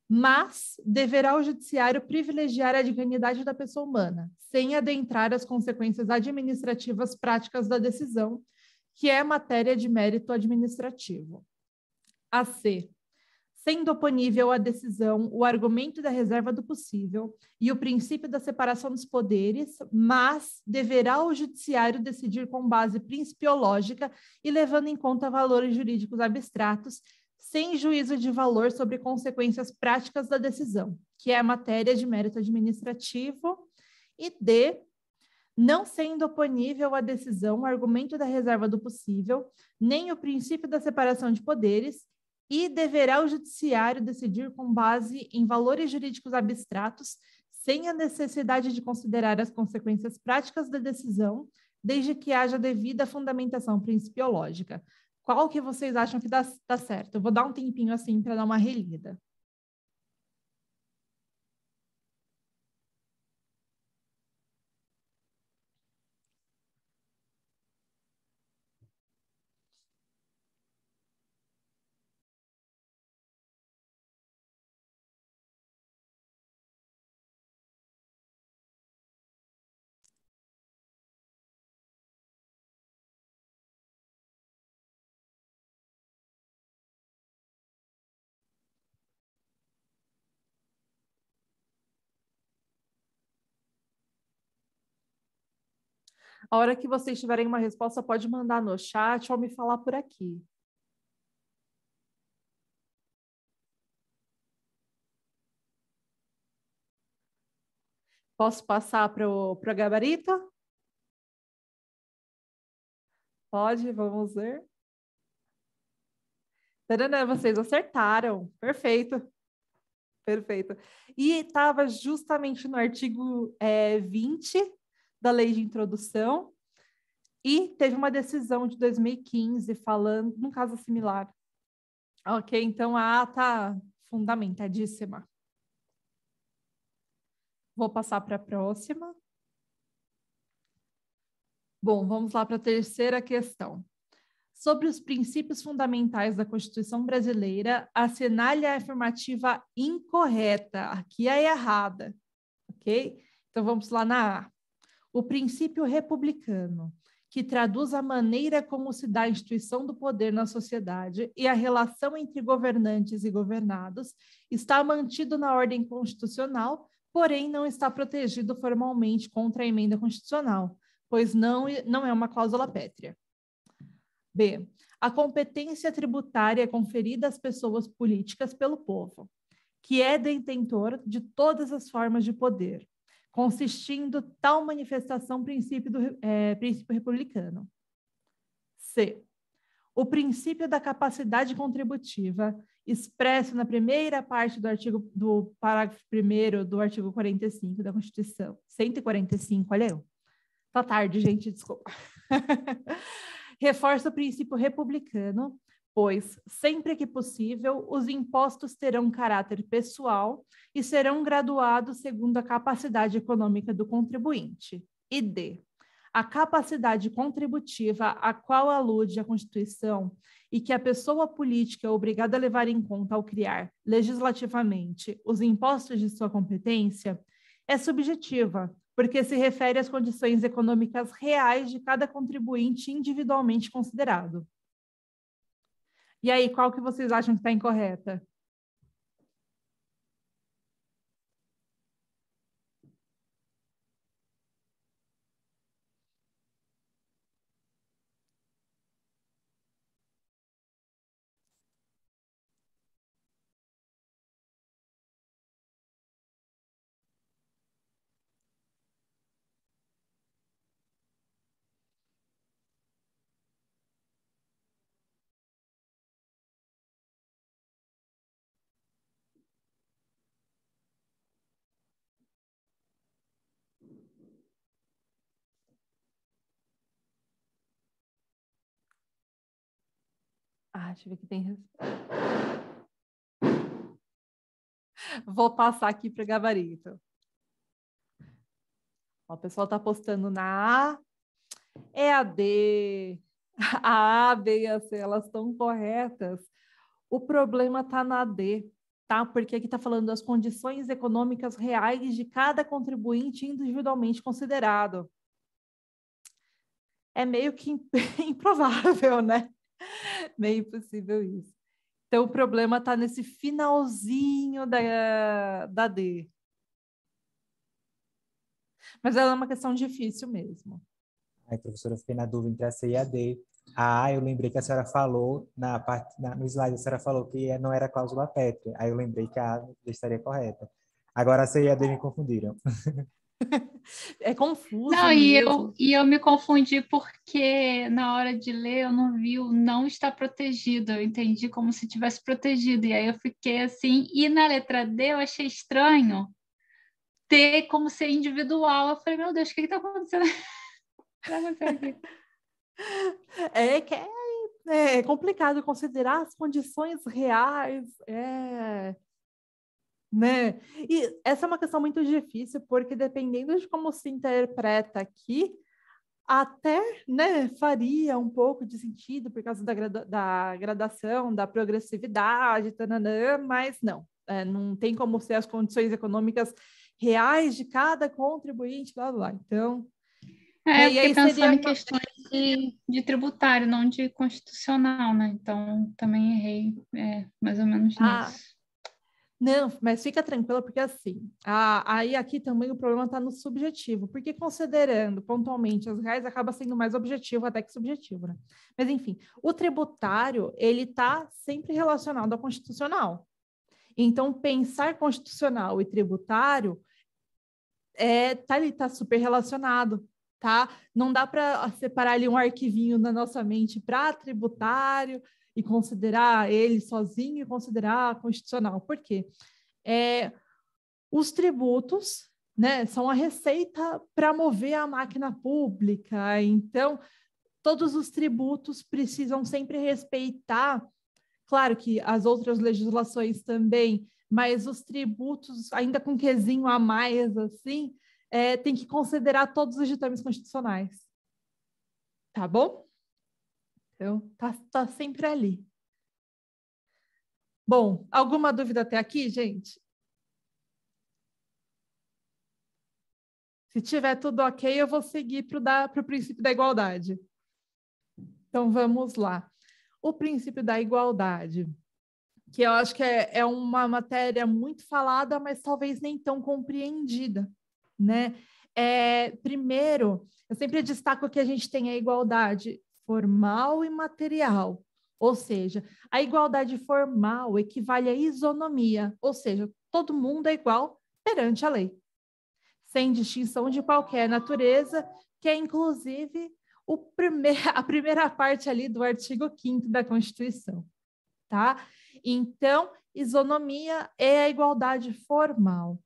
mas deverá o judiciário privilegiar a dignidade da pessoa humana, sem adentrar as consequências administrativas práticas da decisão, que é matéria de mérito administrativo. C. Sendo oponível à decisão o argumento da reserva do possível e o princípio da separação dos poderes, mas deverá o judiciário decidir com base principiológica e levando em conta valores jurídicos abstratos, sem juízo de valor sobre consequências práticas da decisão, que é a matéria de mérito administrativo. E D. Não sendo oponível à decisão o argumento da reserva do possível, nem o princípio da separação de poderes, e deverá o judiciário decidir com base em valores jurídicos abstratos, sem a necessidade de considerar as consequências práticas da decisão, desde que haja devida fundamentação principiológica. Qual que vocês acham que dá certo? Eu vou dar um tempinho assim para dar uma relida. A hora que vocês tiverem uma resposta, pode mandar no chat ou me falar por aqui. Posso passar para o gabarito? Pode, vamos ver. Tadã, vocês acertaram. Perfeito. Perfeito. E estava justamente no artigo 20 da Lei de Introdução e teve uma decisão de 2015 falando num caso similar. Ok, então a ata fundamentadíssima. Vou passar para a próxima. Bom, vamos lá para a terceira questão. Sobre os princípios fundamentais da Constituição brasileira, assinale a afirmativa incorreta. Aqui é errada, ok? Então vamos lá na A. O princípio republicano, que traduz a maneira como se dá a instituição do poder na sociedade e a relação entre governantes e governados, está mantido na ordem constitucional, porém não está protegido formalmente contra a emenda constitucional, pois não é uma cláusula pétrea. B. A competência tributária é conferida às pessoas políticas pelo povo, que é detentor de todas as formas de poder, consistindo tal manifestação princípio republicano. C. O princípio da capacidade contributiva, expresso na primeira parte do parágrafo 1º do artigo 45 da Constituição. 145, olha eu. Tá tarde, gente, desculpa. Reforça o princípio republicano, pois, sempre que possível, os impostos terão caráter pessoal e serão graduados segundo a capacidade econômica do contribuinte. E D. A capacidade contributiva a qual alude a Constituição e que a pessoa política é obrigada a levar em conta ao criar, legislativamente, os impostos de sua competência, é subjetiva, porque se refere às condições econômicas reais de cada contribuinte individualmente considerado. E aí, qual que vocês acham que está incorreta? Deixa eu ver que tem. Vou passar aqui para o gabarito. O pessoal está postando na A, é a D. A B e a C, elas estão corretas. O problema está na D, tá? Porque aqui está falando das condições econômicas reais de cada contribuinte individualmente considerado. É meio que improvável, né? Meio impossível isso. Então, o problema está nesse finalzinho da D. Mas ela é uma questão difícil mesmo. Aí, professora, eu fiquei na dúvida entre a C e a D. Eu lembrei que a senhora falou, no slide a senhora falou que não era cláusula pétrea. Aí eu lembrei que a A estaria correta. Agora a C e a D me confundiram. É confuso não, mesmo. E eu me confundi porque na hora de ler eu não vi o não está protegido. Eu entendi como se tivesse protegido. E aí eu fiquei assim. E na letra D eu achei estranho ter como ser individual. Eu falei, meu Deus, o que está acontecendo? É complicado considerar as condições reais, né? E essa é uma questão muito difícil, porque dependendo de como se interpreta aqui, até, né, faria um pouco de sentido por causa da gradação, da progressividade, tananã, mas não, não tem como ser as condições econômicas reais de cada contribuinte, blá, blá. Então, eu fiquei pensando em questões de tributário, não de constitucional, né? Então, também errei mais ou menos nisso. Não, mas fica tranquila, porque assim, aí aqui também o problema está no subjetivo, porque considerando pontualmente as reais, acaba sendo mais objetivo até que subjetivo, né? Mas enfim, o tributário, ele está sempre relacionado ao constitucional. Então, pensar constitucional e tributário tá super relacionado, tá? Não dá para separar ali um arquivinho na nossa mente para tributário e considerar ele sozinho e considerar constitucional. Por quê? Os tributos, né, são a receita para mover a máquina pública. Então, todos os tributos precisam sempre respeitar, claro que as outras legislações também, mas os tributos, ainda com quesinho a mais, assim, tem que considerar todos os ditames constitucionais. Tá bom? Então, tá sempre ali. Bom, alguma dúvida até aqui, gente? Se tiver tudo ok, eu vou seguir para o princípio da igualdade. Então, vamos lá. O princípio da igualdade, que eu acho que é uma matéria muito falada, mas talvez nem tão compreendida, né? Primeiro, eu sempre destaco que a gente tem a igualdade formal e material, ou seja, a igualdade formal equivale à isonomia, ou seja, todo mundo é igual perante a lei, sem distinção de qualquer natureza, que é inclusive a primeira parte ali do artigo 5º da Constituição, tá? Então, isonomia é a igualdade formal.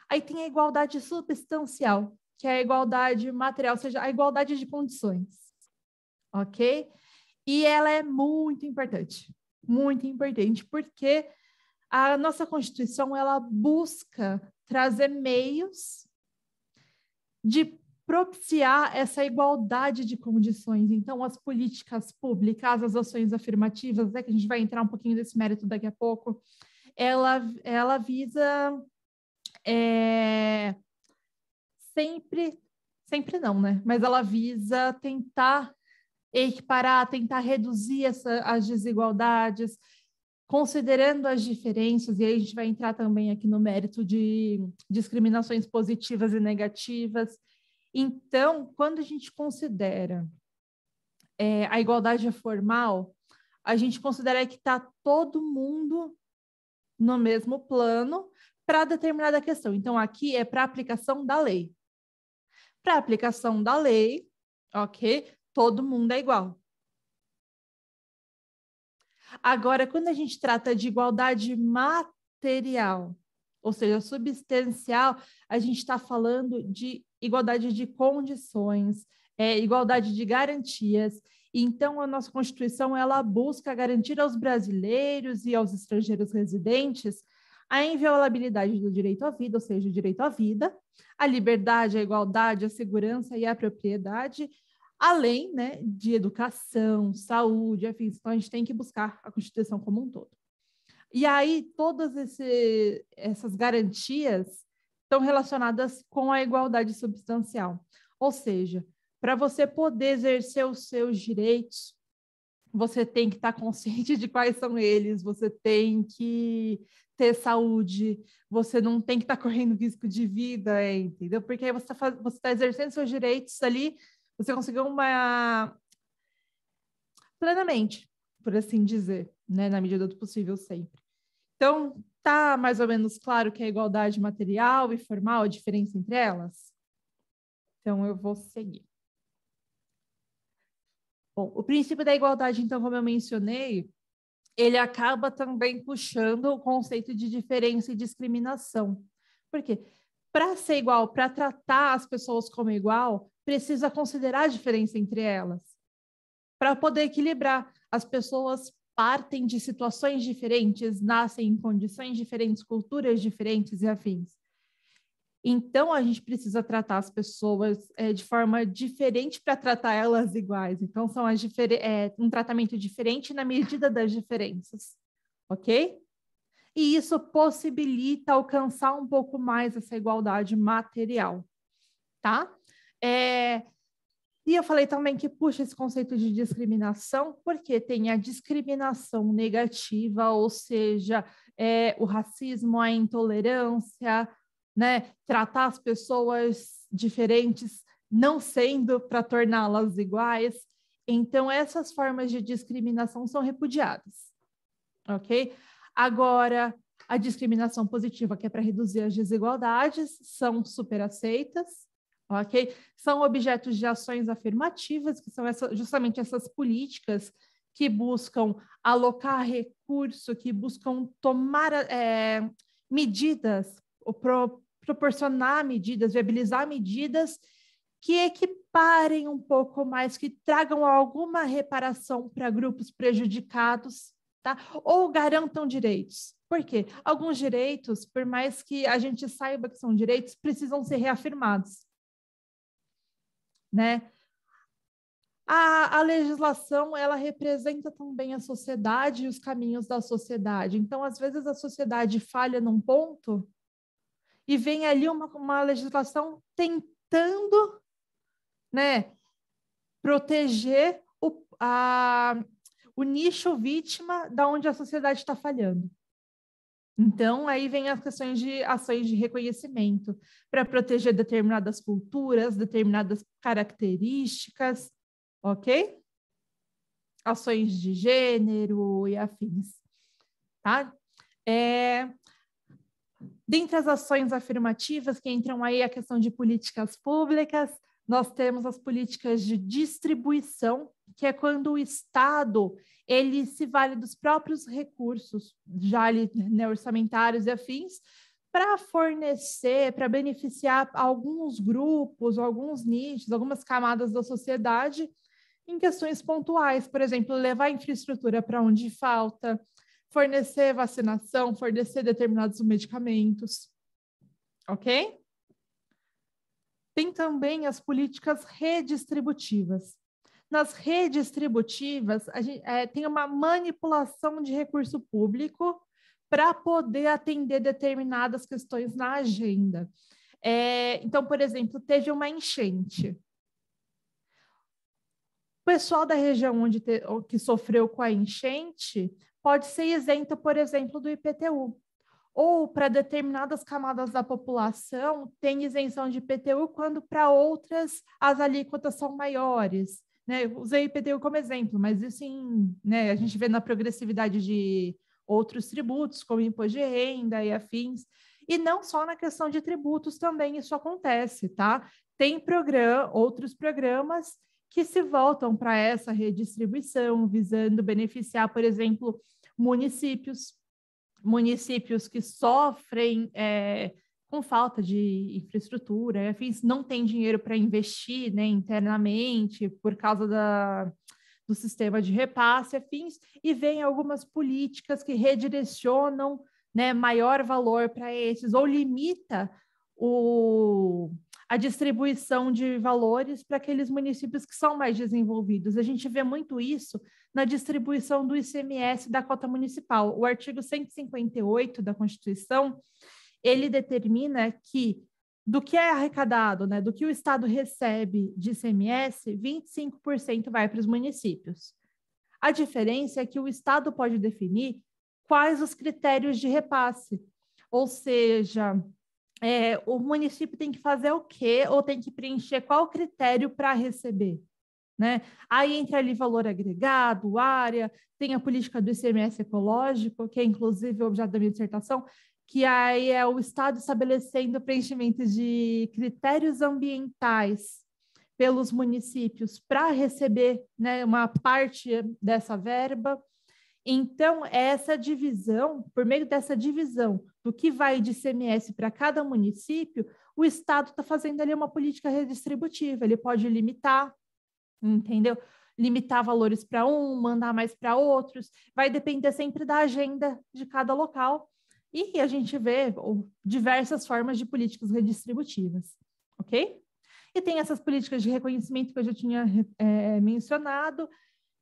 Aí tem a igualdade substancial, que é a igualdade material, ou seja, a igualdade de condições, ok? E ela é muito importante, porque a nossa Constituição, ela busca trazer meios de propiciar essa igualdade de condições. Então, as políticas públicas, as ações afirmativas, que a gente vai entrar um pouquinho desse mérito daqui a pouco, ela visa sempre não, né? Mas ela visa tentar equiparar, tentar reduzir as desigualdades, considerando as diferenças, e aí a gente vai entrar também aqui no mérito de discriminações positivas e negativas. Então, quando a gente considera a igualdade formal, a gente considera que está todo mundo no mesmo plano para determinada questão. Então, aqui é para aplicação da lei. Para aplicação da lei, ok? Todo mundo é igual. Agora, quando a gente trata de igualdade material, ou seja, substancial, a gente está falando de igualdade de condições, igualdade de garantias. Então, a nossa Constituição, ela busca garantir aos brasileiros e aos estrangeiros residentes a inviolabilidade do direito à vida, ou seja, o direito à vida, a liberdade, a igualdade, a segurança e a propriedade, além, né, de educação, saúde, afins. Então, a gente tem que buscar a Constituição como um todo. E aí, todas essas garantias estão relacionadas com a igualdade substancial. Ou seja, para você poder exercer os seus direitos, você tem que estar consciente de quais são eles, você tem que ter saúde, você não tem que estar correndo risco de vida, entendeu? Porque aí você está exercendo seus direitos ali, você conseguiu plenamente, por assim dizer, né, na medida do possível sempre. Então, tá mais ou menos claro que a igualdade material e formal, a diferença entre elas? Então, eu vou seguir. Bom, o princípio da igualdade, então, como eu mencionei, ele acaba também puxando o conceito de diferença e discriminação. Por quê? Para ser igual, para tratar as pessoas como igual, precisa considerar a diferença entre elas. Para poder equilibrar, as pessoas partem de situações diferentes, nascem em condições diferentes, culturas diferentes e afins. Então, a gente precisa tratar as pessoas de forma diferente para tratar elas iguais. Então, são um tratamento diferente na medida das diferenças, ok? E isso possibilita alcançar um pouco mais essa igualdade material, tá? E eu falei também que puxa esse conceito de discriminação, porque tem a discriminação negativa, ou seja, o racismo, a intolerância, né? Tratar as pessoas diferentes não sendo para torná-las iguais. Então, essas formas de discriminação são repudiadas, ok? Agora, a discriminação positiva, que é para reduzir as desigualdades, são super aceitas, ok? São objetos de ações afirmativas, que são justamente essas políticas que buscam alocar recurso, que buscam tomar medidas, ou proporcionar medidas, viabilizar medidas que equiparem um pouco mais, que tragam alguma reparação para grupos prejudicados, tá? Ou garantam direitos. Por quê? Alguns direitos, por mais que a gente saiba que são direitos, precisam ser reafirmados, né? A legislação, ela representa também a sociedade e os caminhos da sociedade. Então, às vezes, a sociedade falha num ponto e vem ali uma legislação tentando, né, proteger o nicho vítima da onde a sociedade está falhando. Então, aí vem as questões de ações de reconhecimento para proteger determinadas culturas, determinadas características, ok? Ações de gênero e afins, tá? Dentre as ações afirmativas que entram aí a questão de políticas públicas, nós temos as políticas de distribuição, que é quando o Estado ele se vale dos próprios recursos, já ali, né, orçamentários e afins, para fornecer, para beneficiar alguns grupos, alguns nichos, algumas camadas da sociedade em questões pontuais, por exemplo, levar infraestrutura para onde falta, fornecer vacinação, fornecer determinados medicamentos, ok? Tem também as políticas redistributivas. Nas redistributivas, a gente, tem uma manipulação de recurso público para poder atender determinadas questões na agenda. Então, por exemplo, teve uma enchente. O pessoal da região que sofreu com a enchente pode ser isento, por exemplo, do IPTU. Ou para determinadas camadas da população tem isenção de IPTU, quando para outras as alíquotas são maiores. Né? Eu usei IPTU como exemplo, mas isso né, a gente vê na progressividade de outros tributos, como imposto de renda e afins. E não só na questão de tributos também isso acontece, tá? Tem outros programas que se voltam para essa redistribuição, visando beneficiar, por exemplo, municípios que sofrem com falta de infraestrutura, afins, não tem dinheiro para investir, né, internamente por causa do sistema de repasse, afins, e vem algumas políticas que redirecionam, né, maior valor para esses, ou limita a distribuição de valores para aqueles municípios que são mais desenvolvidos. A gente vê muito isso na distribuição do ICMS da cota municipal. O artigo 158 da Constituição, ele determina que do que é arrecadado, né, do que o Estado recebe de ICMS, 25% vai para os municípios. A diferença é que o Estado pode definir quais os critérios de repasse, ou seja, o município tem que fazer o quê, ou tem que preencher qual critério para receber, né? Aí entra ali valor agregado, área, tem a política do ICMS ecológico, que é inclusive o objeto da minha dissertação, que aí é o Estado estabelecendo o preenchimento de critérios ambientais pelos municípios para receber, né, uma parte dessa verba. Então, essa divisão, por meio dessa divisão do que vai de ICMS para cada município, o Estado está fazendo ali uma política redistributiva, ele pode limitar, entendeu? Limitar valores para mandar mais para outros, vai depender sempre da agenda de cada local, e a gente vê diversas formas de políticas redistributivas, ok? E tem essas políticas de reconhecimento que eu já tinha mencionado,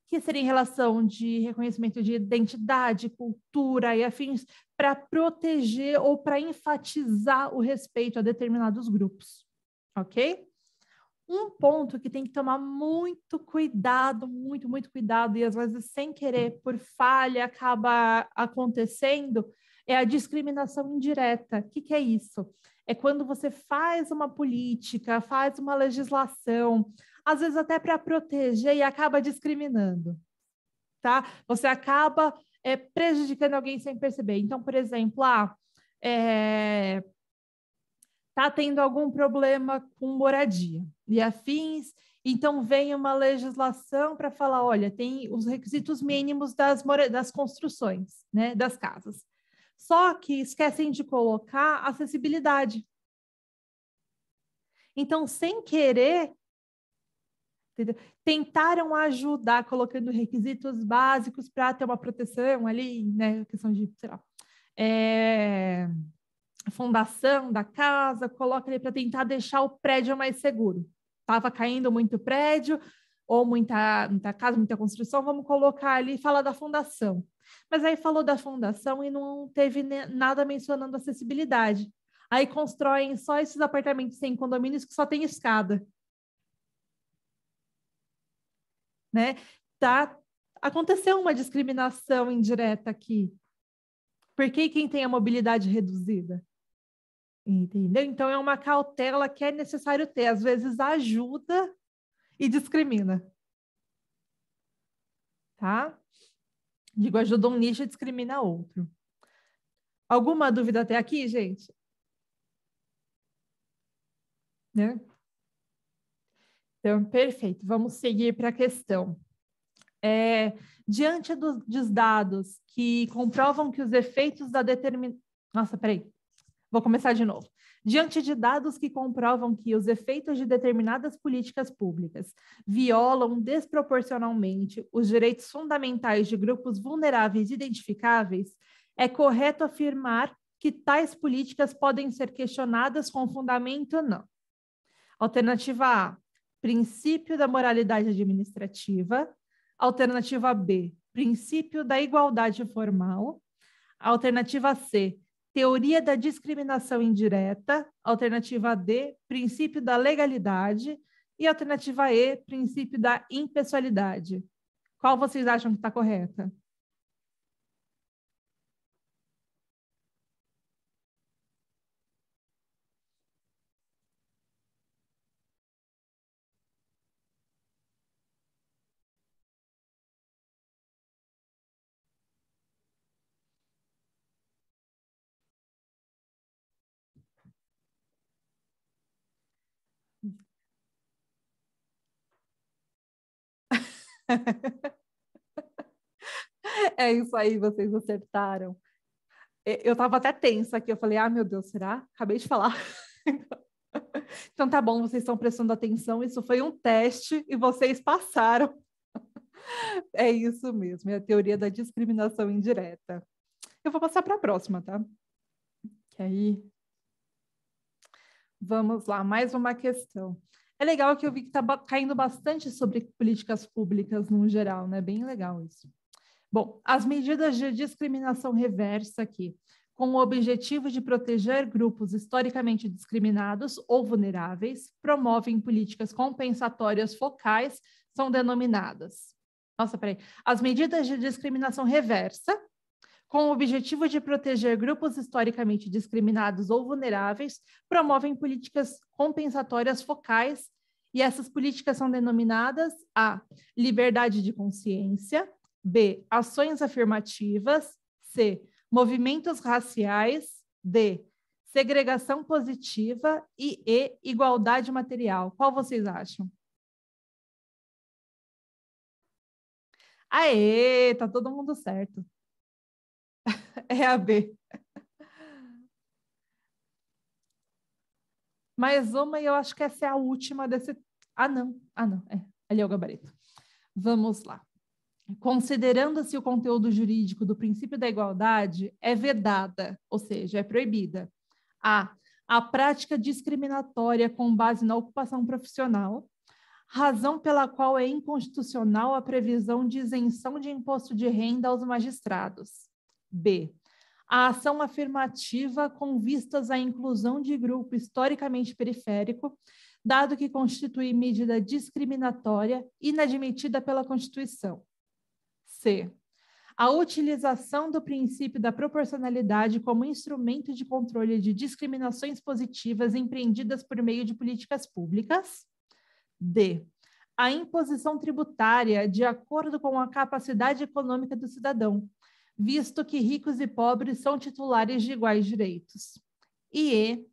que seria em relação de reconhecimento de identidade, cultura e afins, para proteger ou para enfatizar o respeito a determinados grupos, ok? Um ponto que tem que tomar muito cuidado, muito cuidado, e às vezes sem querer, por falha, acaba acontecendo, é a discriminação indireta. O que é isso? É quando você faz uma política, faz uma legislação, às vezes até para proteger e acaba discriminando, tá? Você acaba prejudicando alguém sem perceber. Então, por exemplo, está tendo algum problema com moradia e afins, então vem uma legislação para falar, olha, tem os requisitos mínimos das construções, né, das casas. Só que esquecem de colocar acessibilidade. Então, sem querer, entendeu? Tentaram ajudar colocando requisitos básicos para ter uma proteção ali, né, questão de, sei lá, fundação da casa, coloca ali para tentar deixar o prédio mais seguro. Estava caindo muito prédio, ou muita casa, muita construção, vamos colocar ali e falar da fundação. Mas aí falou da fundação e não teve nada mencionando acessibilidade. Aí constroem só esses apartamentos sem condomínios que só tem escada. Né? Aconteceu uma discriminação indireta aqui. Por que quem tem a mobilidade reduzida? Entendeu? Então, é uma cautela que é necessário ter. Às vezes, ajuda e discrimina. Tá? Digo, ajuda um nicho e discrimina outro. Alguma dúvida até aqui, gente? Né? Então, perfeito. Vamos seguir para a questão. Diante dos dados que comprovam que os efeitos da determinação... Nossa, peraí. Vou começar de novo. Diante de dados que comprovam que os efeitos de determinadas políticas públicas violam desproporcionalmente os direitos fundamentais de grupos vulneráveis identificáveis, é correto afirmar que tais políticas podem ser questionadas com fundamento ou não. Alternativa A, princípio da moralidade administrativa. Alternativa B, princípio da igualdade formal. Alternativa C, teoria da discriminação indireta. Alternativa D, princípio da legalidade. E alternativa E, princípio da impessoalidade. Qual vocês acham que está correta? É isso aí, vocês acertaram. Eu estava até tensa aqui, eu falei, meu Deus, será? Acabei de falar. Então tá bom, vocês estão prestando atenção, isso foi um teste e vocês passaram. É isso mesmo, é a teoria da discriminação indireta. Eu vou passar para a próxima, tá? Que aí... Vamos lá, mais uma questão. É legal que eu vi que está caindo bastante sobre políticas públicas no geral, né? Bem legal isso. Bom, as medidas de discriminação reversa aqui, com o objetivo de proteger grupos historicamente discriminados ou vulneráveis, promovem políticas compensatórias focais, são denominadas. Nossa, peraí. As medidas de discriminação reversa, com o objetivo de proteger grupos historicamente discriminados ou vulneráveis, promovem políticas compensatórias focais, e essas políticas são denominadas A, liberdade de consciência, B, ações afirmativas, C, movimentos raciais, D, segregação positiva e E, igualdade material. Qual vocês acham? Aê, tá todo mundo certo. É a B. Mais uma, e eu acho que essa é a última desse... não. Ali é o gabarito. Vamos lá. Considerando-se o conteúdo jurídico do princípio da igualdade, é vedada, ou seja, é proibida. A prática discriminatória com base na ocupação profissional, razão pela qual é inconstitucional a previsão de isenção de imposto de renda aos magistrados. B, a ação afirmativa com vistas à inclusão de grupo historicamente periférico dado que constitui medida discriminatória inadmitida pela Constituição. C. A utilização do princípio da proporcionalidade como instrumento de controle de discriminações positivas empreendidas por meio de políticas públicas. D. A imposição tributária de acordo com a capacidade econômica do cidadão, visto que ricos e pobres são titulares de iguais direitos. E E.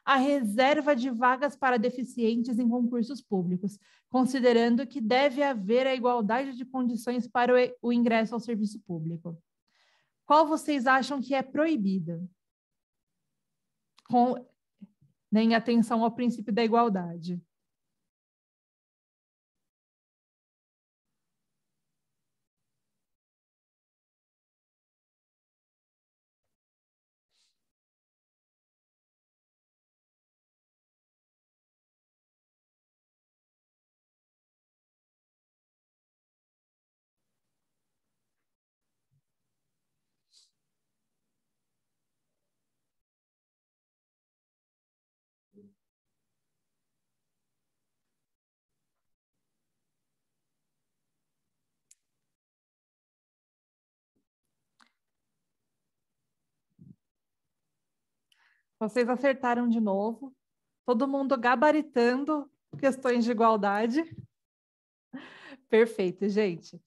A reserva de vagas para deficientes em concursos públicos, considerando que deve haver a igualdade de condições para o ingresso ao serviço público. Qual vocês acham que é proibida? Em atenção ao princípio da igualdade. Vocês acertaram de novo. Todo mundo gabaritando questões de igualdade. Perfeito, gente.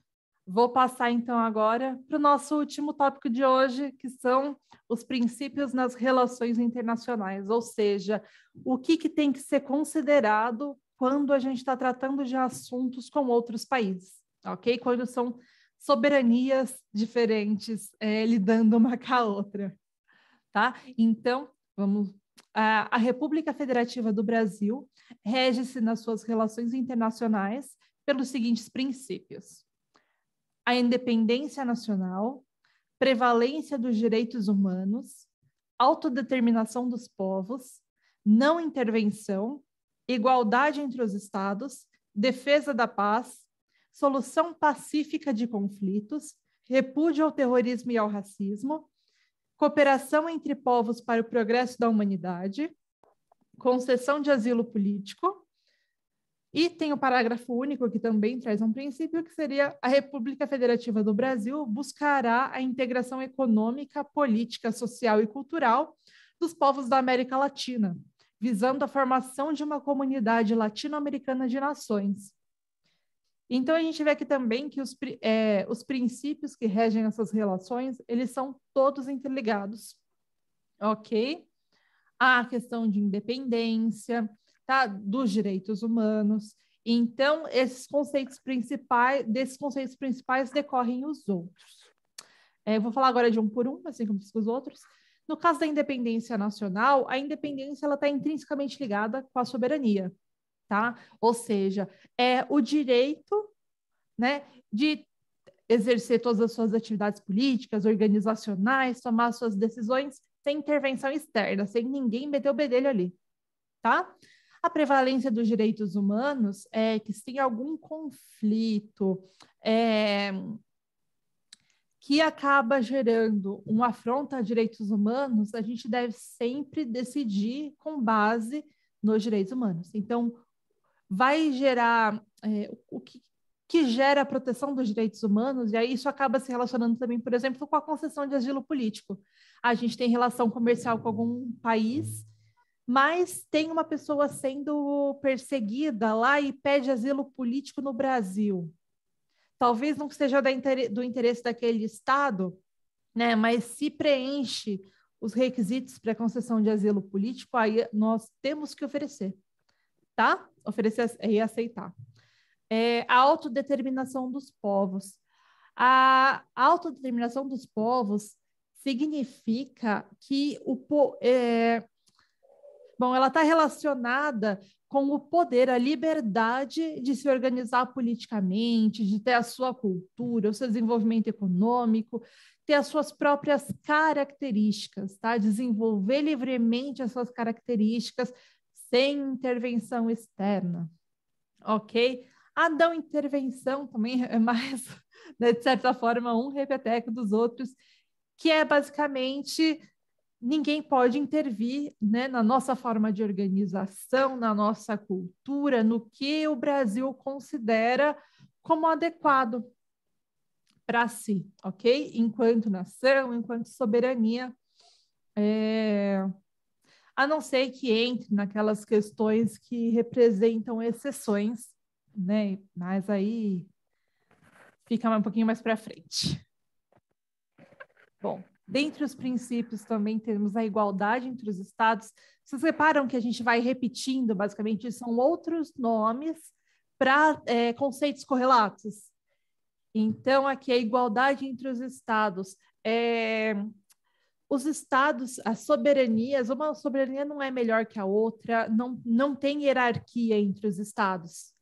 Vou passar, então, agora para o nosso último tópico de hoje, que são os princípios nas relações internacionais, ou seja, o que tem que ser considerado quando a gente está tratando de assuntos com outros países, ok? Quando são soberanias diferentes lidando uma com a outra, tá? Então, vamos... A República Federativa do Brasil rege-se nas suas relações internacionais pelos seguintes princípios: a independência nacional, prevalência dos direitos humanos, autodeterminação dos povos, não intervenção, igualdade entre os estados, defesa da paz, solução pacífica de conflitos, repúdio ao terrorismo e ao racismo, cooperação entre povos para o progresso da humanidade, concessão de asilo político. E tem o parágrafo único, que também traz um princípio, que seria: a República Federativa do Brasil buscará a integração econômica, política, social e cultural dos povos da América Latina, visando a formação de uma comunidade latino-americana de nações. Então, a gente vê aqui também que os princípios que regem essas relações, eles são todos interligados, ok? A questão de independência, tá? Dos direitos humanos. Então, desses conceitos principais decorrem os outros. Eu vou falar agora de um por um, assim como os outros. No caso da independência nacional, a independência está intrinsecamente ligada com a soberania, tá? Ou seja, é o direito, né, de exercer todas as suas atividades políticas, organizacionais, tomar suas decisões sem intervenção externa, sem ninguém meter o bedelho ali, tá? A prevalência dos direitos humanos é que se tem algum conflito que acaba gerando uma afronta a direitos humanos, a gente deve sempre decidir com base nos direitos humanos. Então, vai gerar o que gera a proteção dos direitos humanos, e aí isso acaba se relacionando também, por exemplo, com a concessão de asilo político. A gente tem relação comercial com algum país, mas tem uma pessoa sendo perseguida lá e pede asilo político no Brasil. Talvez não seja do interesse daquele Estado, né, mas se preenche os requisitos para concessão de asilo político, aí nós temos que oferecer, tá? Oferecer e aceitar. A autodeterminação dos povos. A autodeterminação dos povos significa que ela está relacionada com o poder, a liberdade de se organizar politicamente, de ter a sua cultura, o seu desenvolvimento econômico, ter as suas próprias características, tá? Desenvolver livremente as suas características sem intervenção externa, ok? A não intervenção também é mais, né, de certa forma, um repeteco dos outros, que é basicamente ninguém pode intervir, né, na nossa forma de organização, na nossa cultura, no que o Brasil considera como adequado para si, ok? Enquanto nação, enquanto soberania, a não ser que entre naquelas questões que representam exceções, né? Mas aí fica um pouquinho mais para frente. Bom, dentre os princípios também temos a igualdade entre os estados. Vocês reparam que a gente vai repetindo, basicamente, são outros nomes para conceitos correlatos. Então, aqui a igualdade entre os estados. Os estados, as soberanias, uma soberania não é melhor que a outra, não tem hierarquia entre os estados,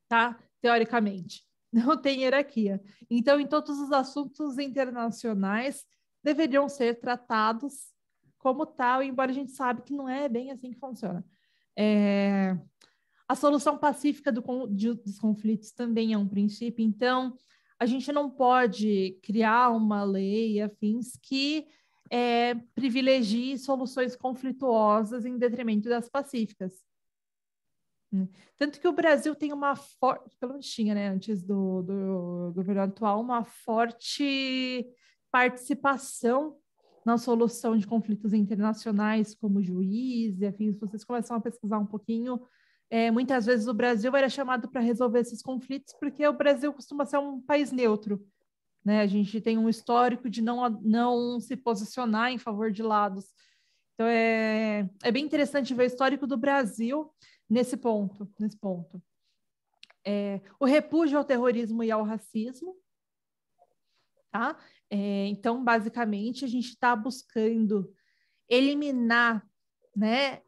tá? Teoricamente, não tem hierarquia. Então, em todos os assuntos internacionais, deveriam ser tratados como tal, embora a gente saiba que não é bem assim que funciona. A solução pacífica dos conflitos também é um princípio, então a gente não pode criar uma lei afins que privilegie soluções conflituosas em detrimento das pacíficas. Tanto que o Brasil tem uma forte, pelo menos tinha, né, antes do governo atual, uma forte participação na solução de conflitos internacionais, como juiz e afins. Vocês começam a pesquisar um pouquinho. Muitas vezes o Brasil era chamado para resolver esses conflitos porque o Brasil costuma ser um país neutro, né? A gente tem um histórico de não se posicionar em favor de lados. Então, é bem interessante ver o histórico do Brasil nesse ponto. O repúdio ao terrorismo e ao racismo, tá? Então, basicamente, a gente está buscando eliminar, né,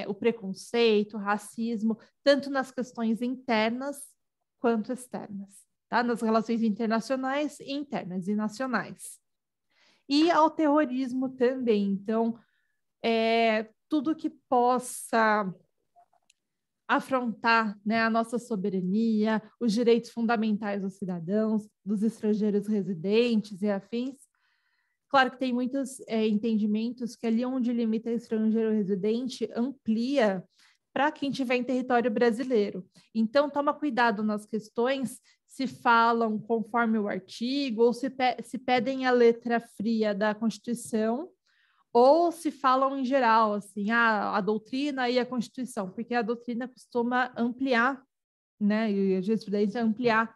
o preconceito, o racismo, tanto nas questões internas quanto externas, tá? Nas relações internacionais, internas e nacionais. E ao terrorismo também. Então, tudo que possa afrontar, né, a nossa soberania, os direitos fundamentais dos cidadãos, dos estrangeiros residentes e afins. Claro que tem muitos entendimentos que ali onde limita estrangeiro residente amplia para quem estiver em território brasileiro. Então, toma cuidado nas questões se falam conforme o artigo ou se pedem a letra fria da Constituição ou se falam em geral, assim, a doutrina e a Constituição, porque a doutrina costuma ampliar, né, e a jurisprudência ampliar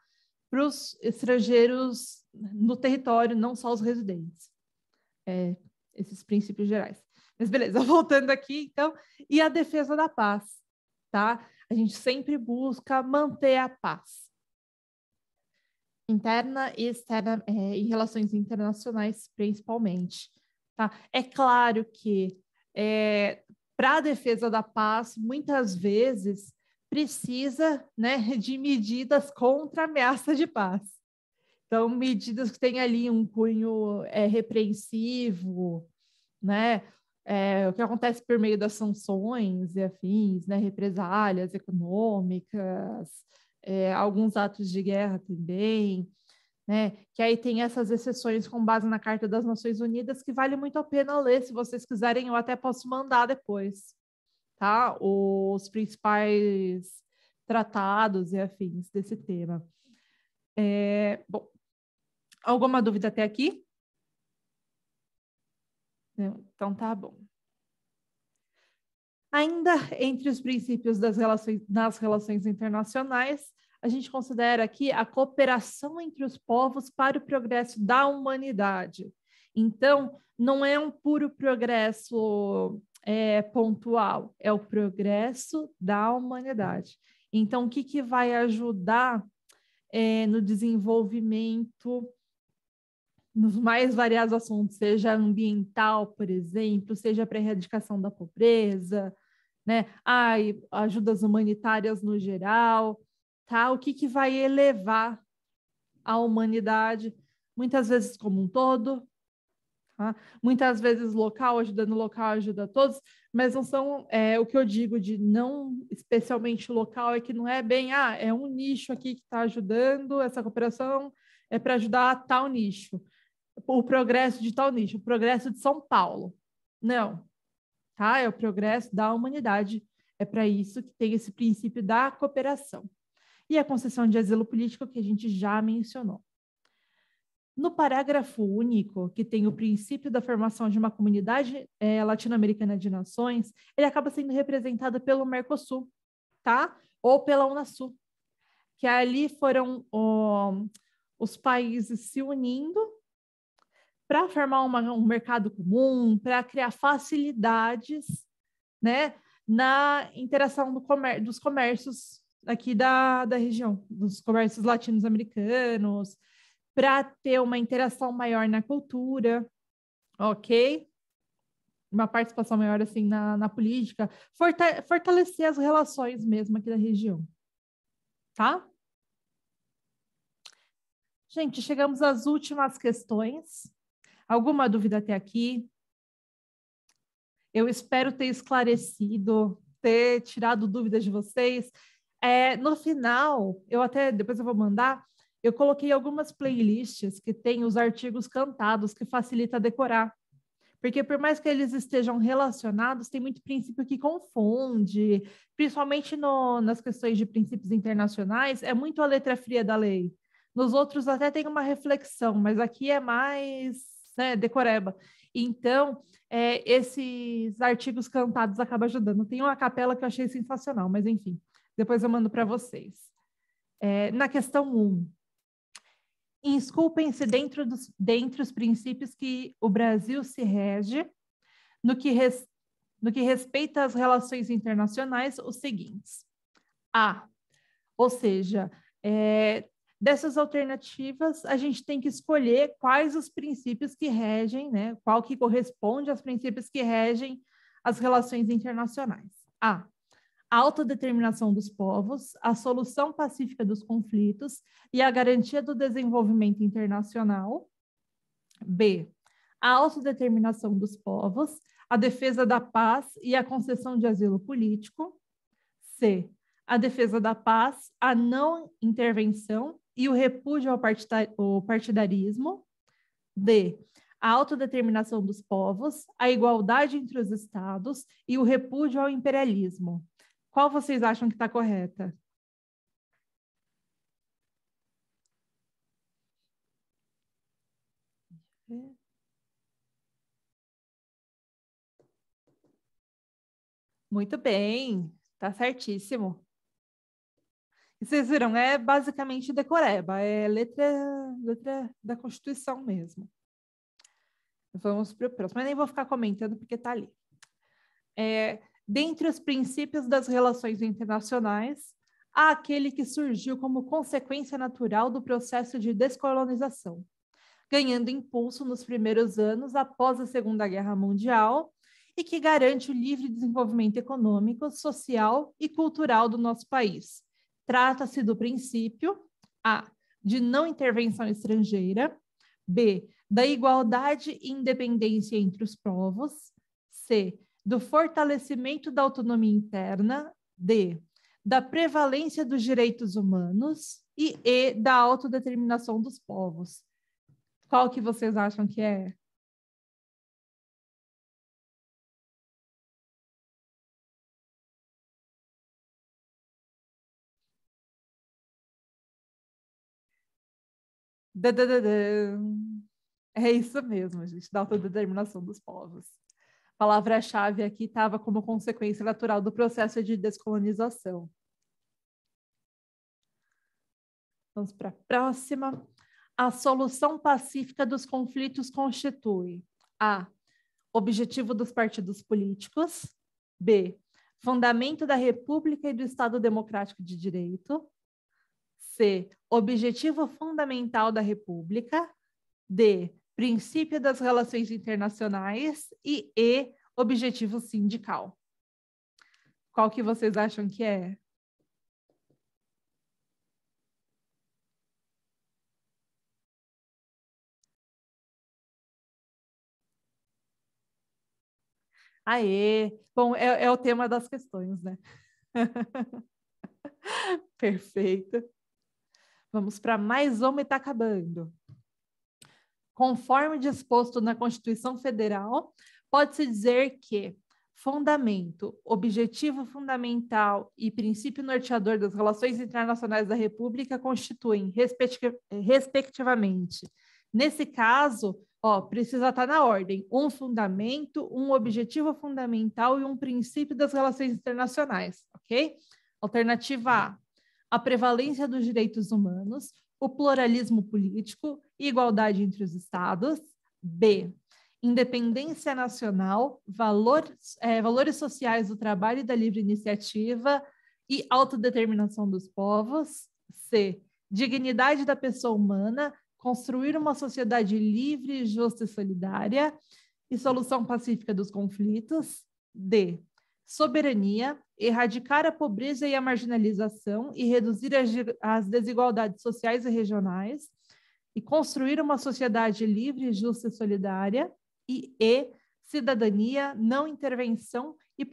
para os estrangeiros no território, não só os residentes. Esses princípios gerais. Mas beleza, voltando aqui, então, e a defesa da paz, tá? A gente sempre busca manter a paz interna e externa, em relações internacionais, principalmente. Tá? É claro que para a defesa da paz, muitas vezes precisa, né, de medidas contra a ameaça de paz. Então, medidas que têm ali um cunho repreensivo, né? O que acontece por meio das sanções e afins, né? Represálias econômicas, alguns atos de guerra também, né? Que aí tem essas exceções com base na Carta das Nações Unidas, que vale muito a pena ler, se vocês quiserem, eu até posso mandar depois, tá? Os principais tratados e afins desse tema. Bom, alguma dúvida até aqui? Não, então tá bom. Ainda entre os princípios das relações internacionais, a gente considera aqui a cooperação entre os povos para o progresso da humanidade. Então, não é um puro progresso pontual, é o progresso da humanidade. Então, o que vai ajudar no desenvolvimento nos mais variados assuntos, seja ambiental, por exemplo, seja para a erradicação da pobreza, né? Ajudas humanitárias no geral, tá? O que vai elevar a humanidade, muitas vezes como um todo, tá? Muitas vezes local ajuda todos, mas não são, o que eu digo de não especialmente local, é que não é bem, é um nicho aqui que está ajudando, essa cooperação é para ajudar tal nicho. O progresso de tal nicho, o progresso de São Paulo, Não, tá? É o progresso da humanidade. É para isso que tem esse princípio da cooperação. E a concessão de asilo político que a gente já mencionou. No parágrafo único, que tem o princípio da formação de uma comunidade latino-americana de nações, ele acaba sendo representado pelo Mercosul, tá? Ou pela Unasul, que ali foram os países se unindo para formar um mercado comum, para criar facilidades, né, na interação dos comércios aqui da região, dos comércios latino-americanos, para ter uma interação maior na cultura, ok? Uma participação maior, assim, na política, fortalecer as relações mesmo aqui da região, tá? Gente, chegamos às últimas questões. Alguma dúvida até aqui? Eu espero ter esclarecido, ter tirado dúvidas de vocês. No final, depois eu vou mandar, eu coloquei algumas playlists que tem os artigos cantados, que facilita decorar. Porque por mais que eles estejam relacionados, tem muito princípio que confunde, principalmente nas questões de princípios internacionais, é muito a letra fria da lei. Nos outros até tem uma reflexão, mas aqui é mais, né, decoreba. Então, esses artigos cantados acabam ajudando. Tem uma capela que eu achei sensacional, mas enfim, depois eu mando para vocês. Na questão 1, insculpem-se dentre os princípios que o Brasil se rege no que respeita às relações internacionais, os seguintes. A, ou seja, dessas alternativas, a gente tem que escolher quais os princípios que regem, né? Qual que corresponde aos princípios que regem as relações internacionais. A autodeterminação dos povos, a solução pacífica dos conflitos e a garantia do desenvolvimento internacional. B, a autodeterminação dos povos, a defesa da paz e a concessão de asilo político. C, a defesa da paz, a não intervenção e o repúdio ao partidarismo. D, a autodeterminação dos povos, a igualdade entre os estados e o repúdio ao imperialismo. Qual vocês acham que está correta? Muito bem, está certíssimo. E vocês viram, é basicamente decoreba, é letra da Constituição mesmo. Vamos para o próximo, mas nem vou ficar comentando porque está ali. Dentre os princípios das relações internacionais, há aquele que surgiu como consequência natural do processo de descolonização, ganhando impulso nos primeiros anos após a Segunda Guerra Mundial e que garante o livre desenvolvimento econômico, social e cultural do nosso país. Trata-se do princípio A, de não intervenção estrangeira, B, da igualdade e independência entre os povos, C, do fortalecimento da autonomia interna, D, da prevalência dos direitos humanos e E, da autodeterminação dos povos. Qual que vocês acham que é? É isso mesmo, gente, da autodeterminação dos povos. A palavra-chave aqui estava como consequência natural do processo de descolonização. Vamos para a próxima. A solução pacífica dos conflitos constitui A, objetivo dos partidos políticos, B, fundamento da República e do Estado Democrático de Direito, C, objetivo fundamental da República, D, princípio das relações internacionais e E, objetivo sindical. Qual que vocês acham que é? Aê! Bom, é o tema das questões, né? Perfeito. Vamos para mais uma e está acabando. Conforme disposto na Constituição Federal, pode-se dizer que fundamento, objetivo fundamental e princípio norteador das relações internacionais da República constituem, respectivamente, nesse caso, precisa estar na ordem, um fundamento, um objetivo fundamental e um princípio das relações internacionais, ok? Alternativa A prevalência dos direitos humanos, o pluralismo político e igualdade entre os Estados. B, independência nacional, valores sociais do trabalho e da livre iniciativa e autodeterminação dos povos. C, dignidade da pessoa humana, construir uma sociedade livre, justa e solidária e solução pacífica dos conflitos. D, soberania, erradicar a pobreza e a marginalização e reduzir as desigualdades sociais e regionais e construir uma sociedade livre, justa e solidária. E cidadania, não intervenção e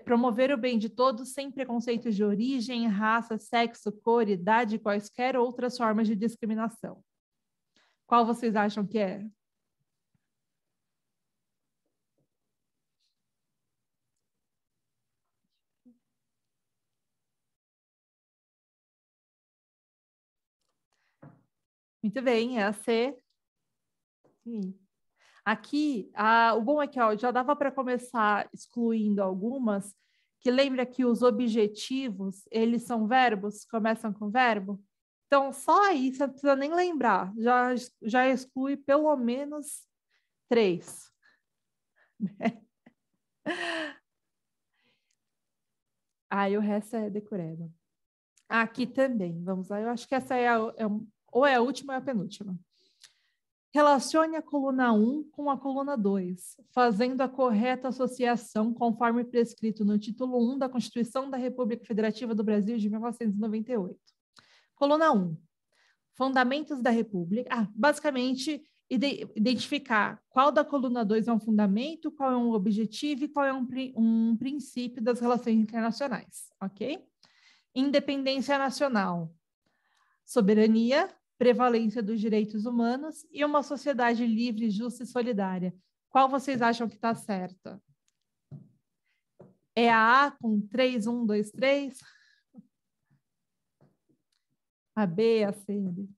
promover o bem de todos sem preconceitos de origem, raça, sexo, cor, idade e quaisquer outras formas de discriminação. Qual vocês acham que é? Muito bem, é a C. Sim. Aqui, o bom é que já dava para começar excluindo algumas, que lembra que os objetivos, eles são verbos, começam com verbo. Então, só aí, você não precisa nem lembrar, já exclui pelo menos 3. Aí o resto é decoreba. Aqui também, vamos lá, eu acho que essa ou é a última ou é a penúltima. Relacione a coluna 1 com a coluna 2, fazendo a correta associação conforme prescrito no título 1 da Constituição da República Federativa do Brasil de 1998. Coluna 1. Fundamentos da República. Basicamente, identificar qual da coluna 2 é um fundamento, qual é um objetivo e qual é um princípio das relações internacionais, ok? Independência nacional. Soberania, prevalência dos direitos humanos e uma sociedade livre, justa e solidária. Qual vocês acham que está certa? É a com 3, 1, 2, 3? A B, a C, a D.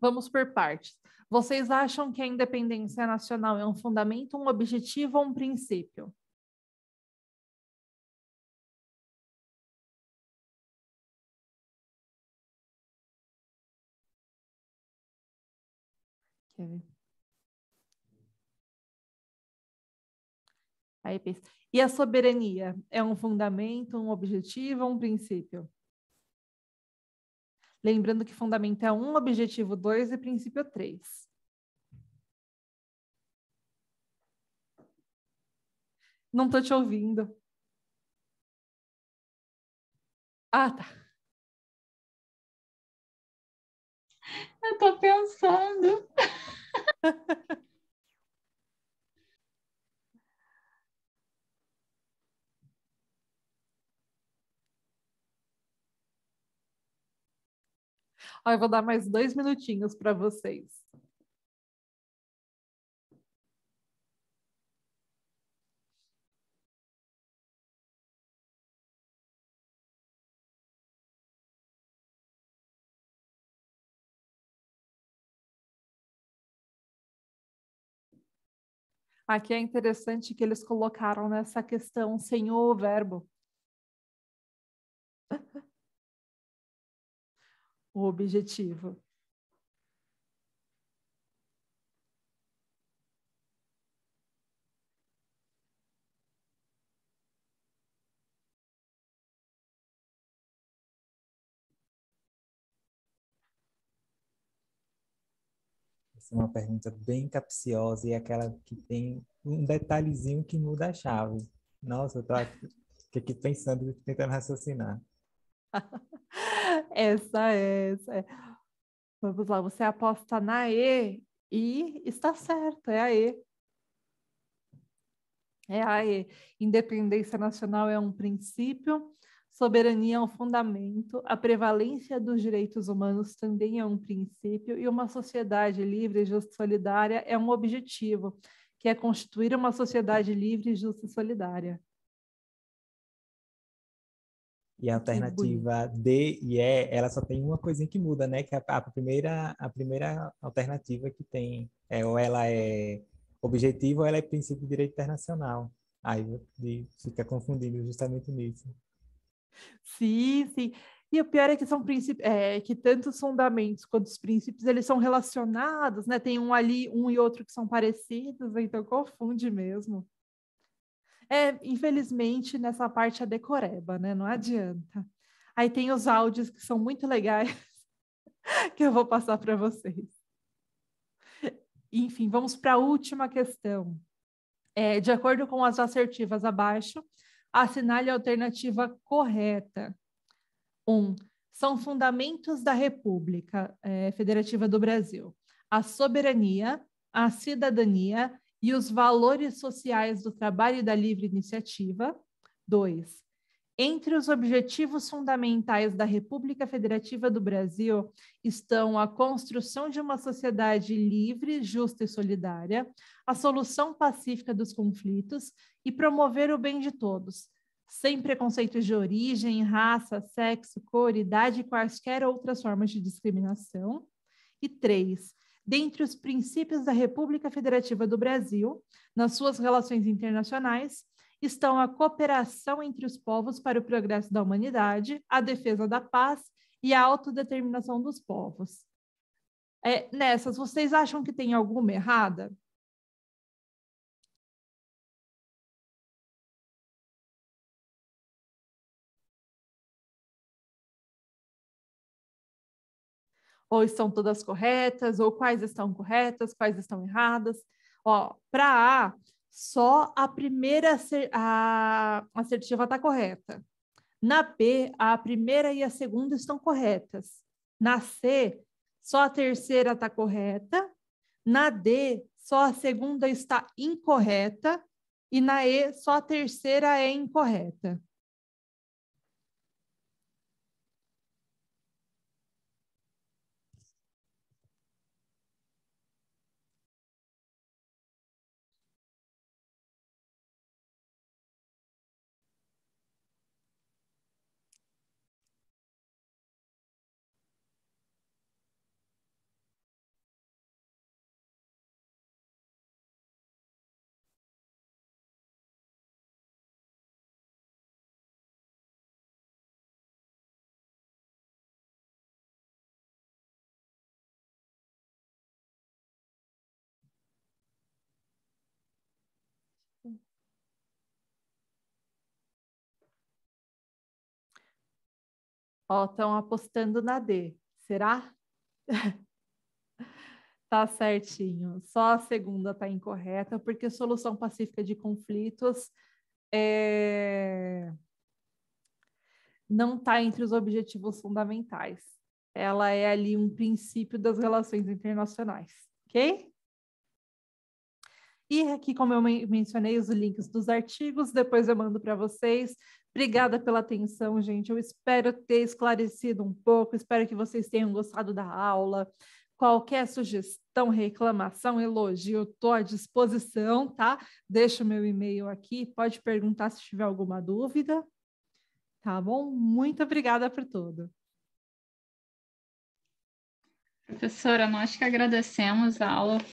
Vamos por partes. Vocês acham que a independência nacional é um fundamento, um objetivo ou um princípio? Quer ver? Aí pensa. E a soberania é um fundamento, um objetivo ou um princípio? Lembrando que fundamento é 1, objetivo 2 e princípio 3. Não estou te ouvindo. Ah, tá. Eu estou pensando. Eu vou dar mais 2 minutinhos para vocês. Aqui é interessante que eles colocaram nessa questão sem o verbo. O objetivo. Essa é uma pergunta bem capciosa e aquela que tem um detalhezinho que muda a chave. Nossa, eu tô aqui pensando, tentando raciocinar. Essa é. Vamos lá, você aposta na E e está certo, é a E. É a E. Independência nacional é um princípio, soberania é um fundamento, a prevalência dos direitos humanos também é um princípio, e uma sociedade livre, justa e solidária é um objetivo, que é constituir uma sociedade livre, justa e solidária. E a alternativa D e E, ela só tem uma coisinha que muda, né? Que a primeira alternativa que tem, ou ela é objetivo ou ela é princípio de direito internacional. Aí fica confundindo justamente nisso. Sim, sim. E o pior é que são princípios, que tanto os fundamentos quanto os princípios, eles são relacionados, né? Tem um ali, um e outro que são parecidos, então confunde mesmo. Infelizmente, nessa parte é decoreba, né? Não adianta. Aí tem os áudios que são muito legais, que eu vou passar para vocês. Enfim, vamos para a última questão. De acordo com as assertivas abaixo, assinale a alternativa correta. 1. São fundamentos da República Federativa do Brasil: a soberania, a cidadania e os valores sociais do trabalho e da livre iniciativa. 2. Entre os objetivos fundamentais da República Federativa do Brasil estão a construção de uma sociedade livre, justa e solidária, a solução pacífica dos conflitos e promover o bem de todos, sem preconceitos de origem, raça, sexo, cor, idade e quaisquer outras formas de discriminação. E 3. Dentre os princípios da República Federativa do Brasil, nas suas relações internacionais, estão a cooperação entre os povos para o progresso da humanidade, a defesa da paz e a autodeterminação dos povos. Nessas, vocês acham que tem alguma errada? Ou estão todas corretas, ou quais estão corretas, quais estão erradas? Para A, só a primeira assertiva está correta. Na B, a primeira e a segunda estão corretas. Na C, só a terceira está correta. Na D, só a segunda está incorreta. E na E, só a terceira é incorreta. Estão apostando na D. Será? Tá certinho. Só a segunda está incorreta, porque solução pacífica de conflitos não está entre os objetivos fundamentais. Ela é ali um princípio das relações internacionais, ok? E aqui, como eu mencionei, os links dos artigos, depois eu mando para vocês. Obrigada pela atenção, gente. Eu espero ter esclarecido um pouco, espero que vocês tenham gostado da aula. Qualquer sugestão, reclamação, elogio, estou à disposição, tá? Deixa o meu e-mail aqui, pode perguntar se tiver alguma dúvida. Tá bom? Muito obrigada por tudo. Professora, nós que agradecemos a aula.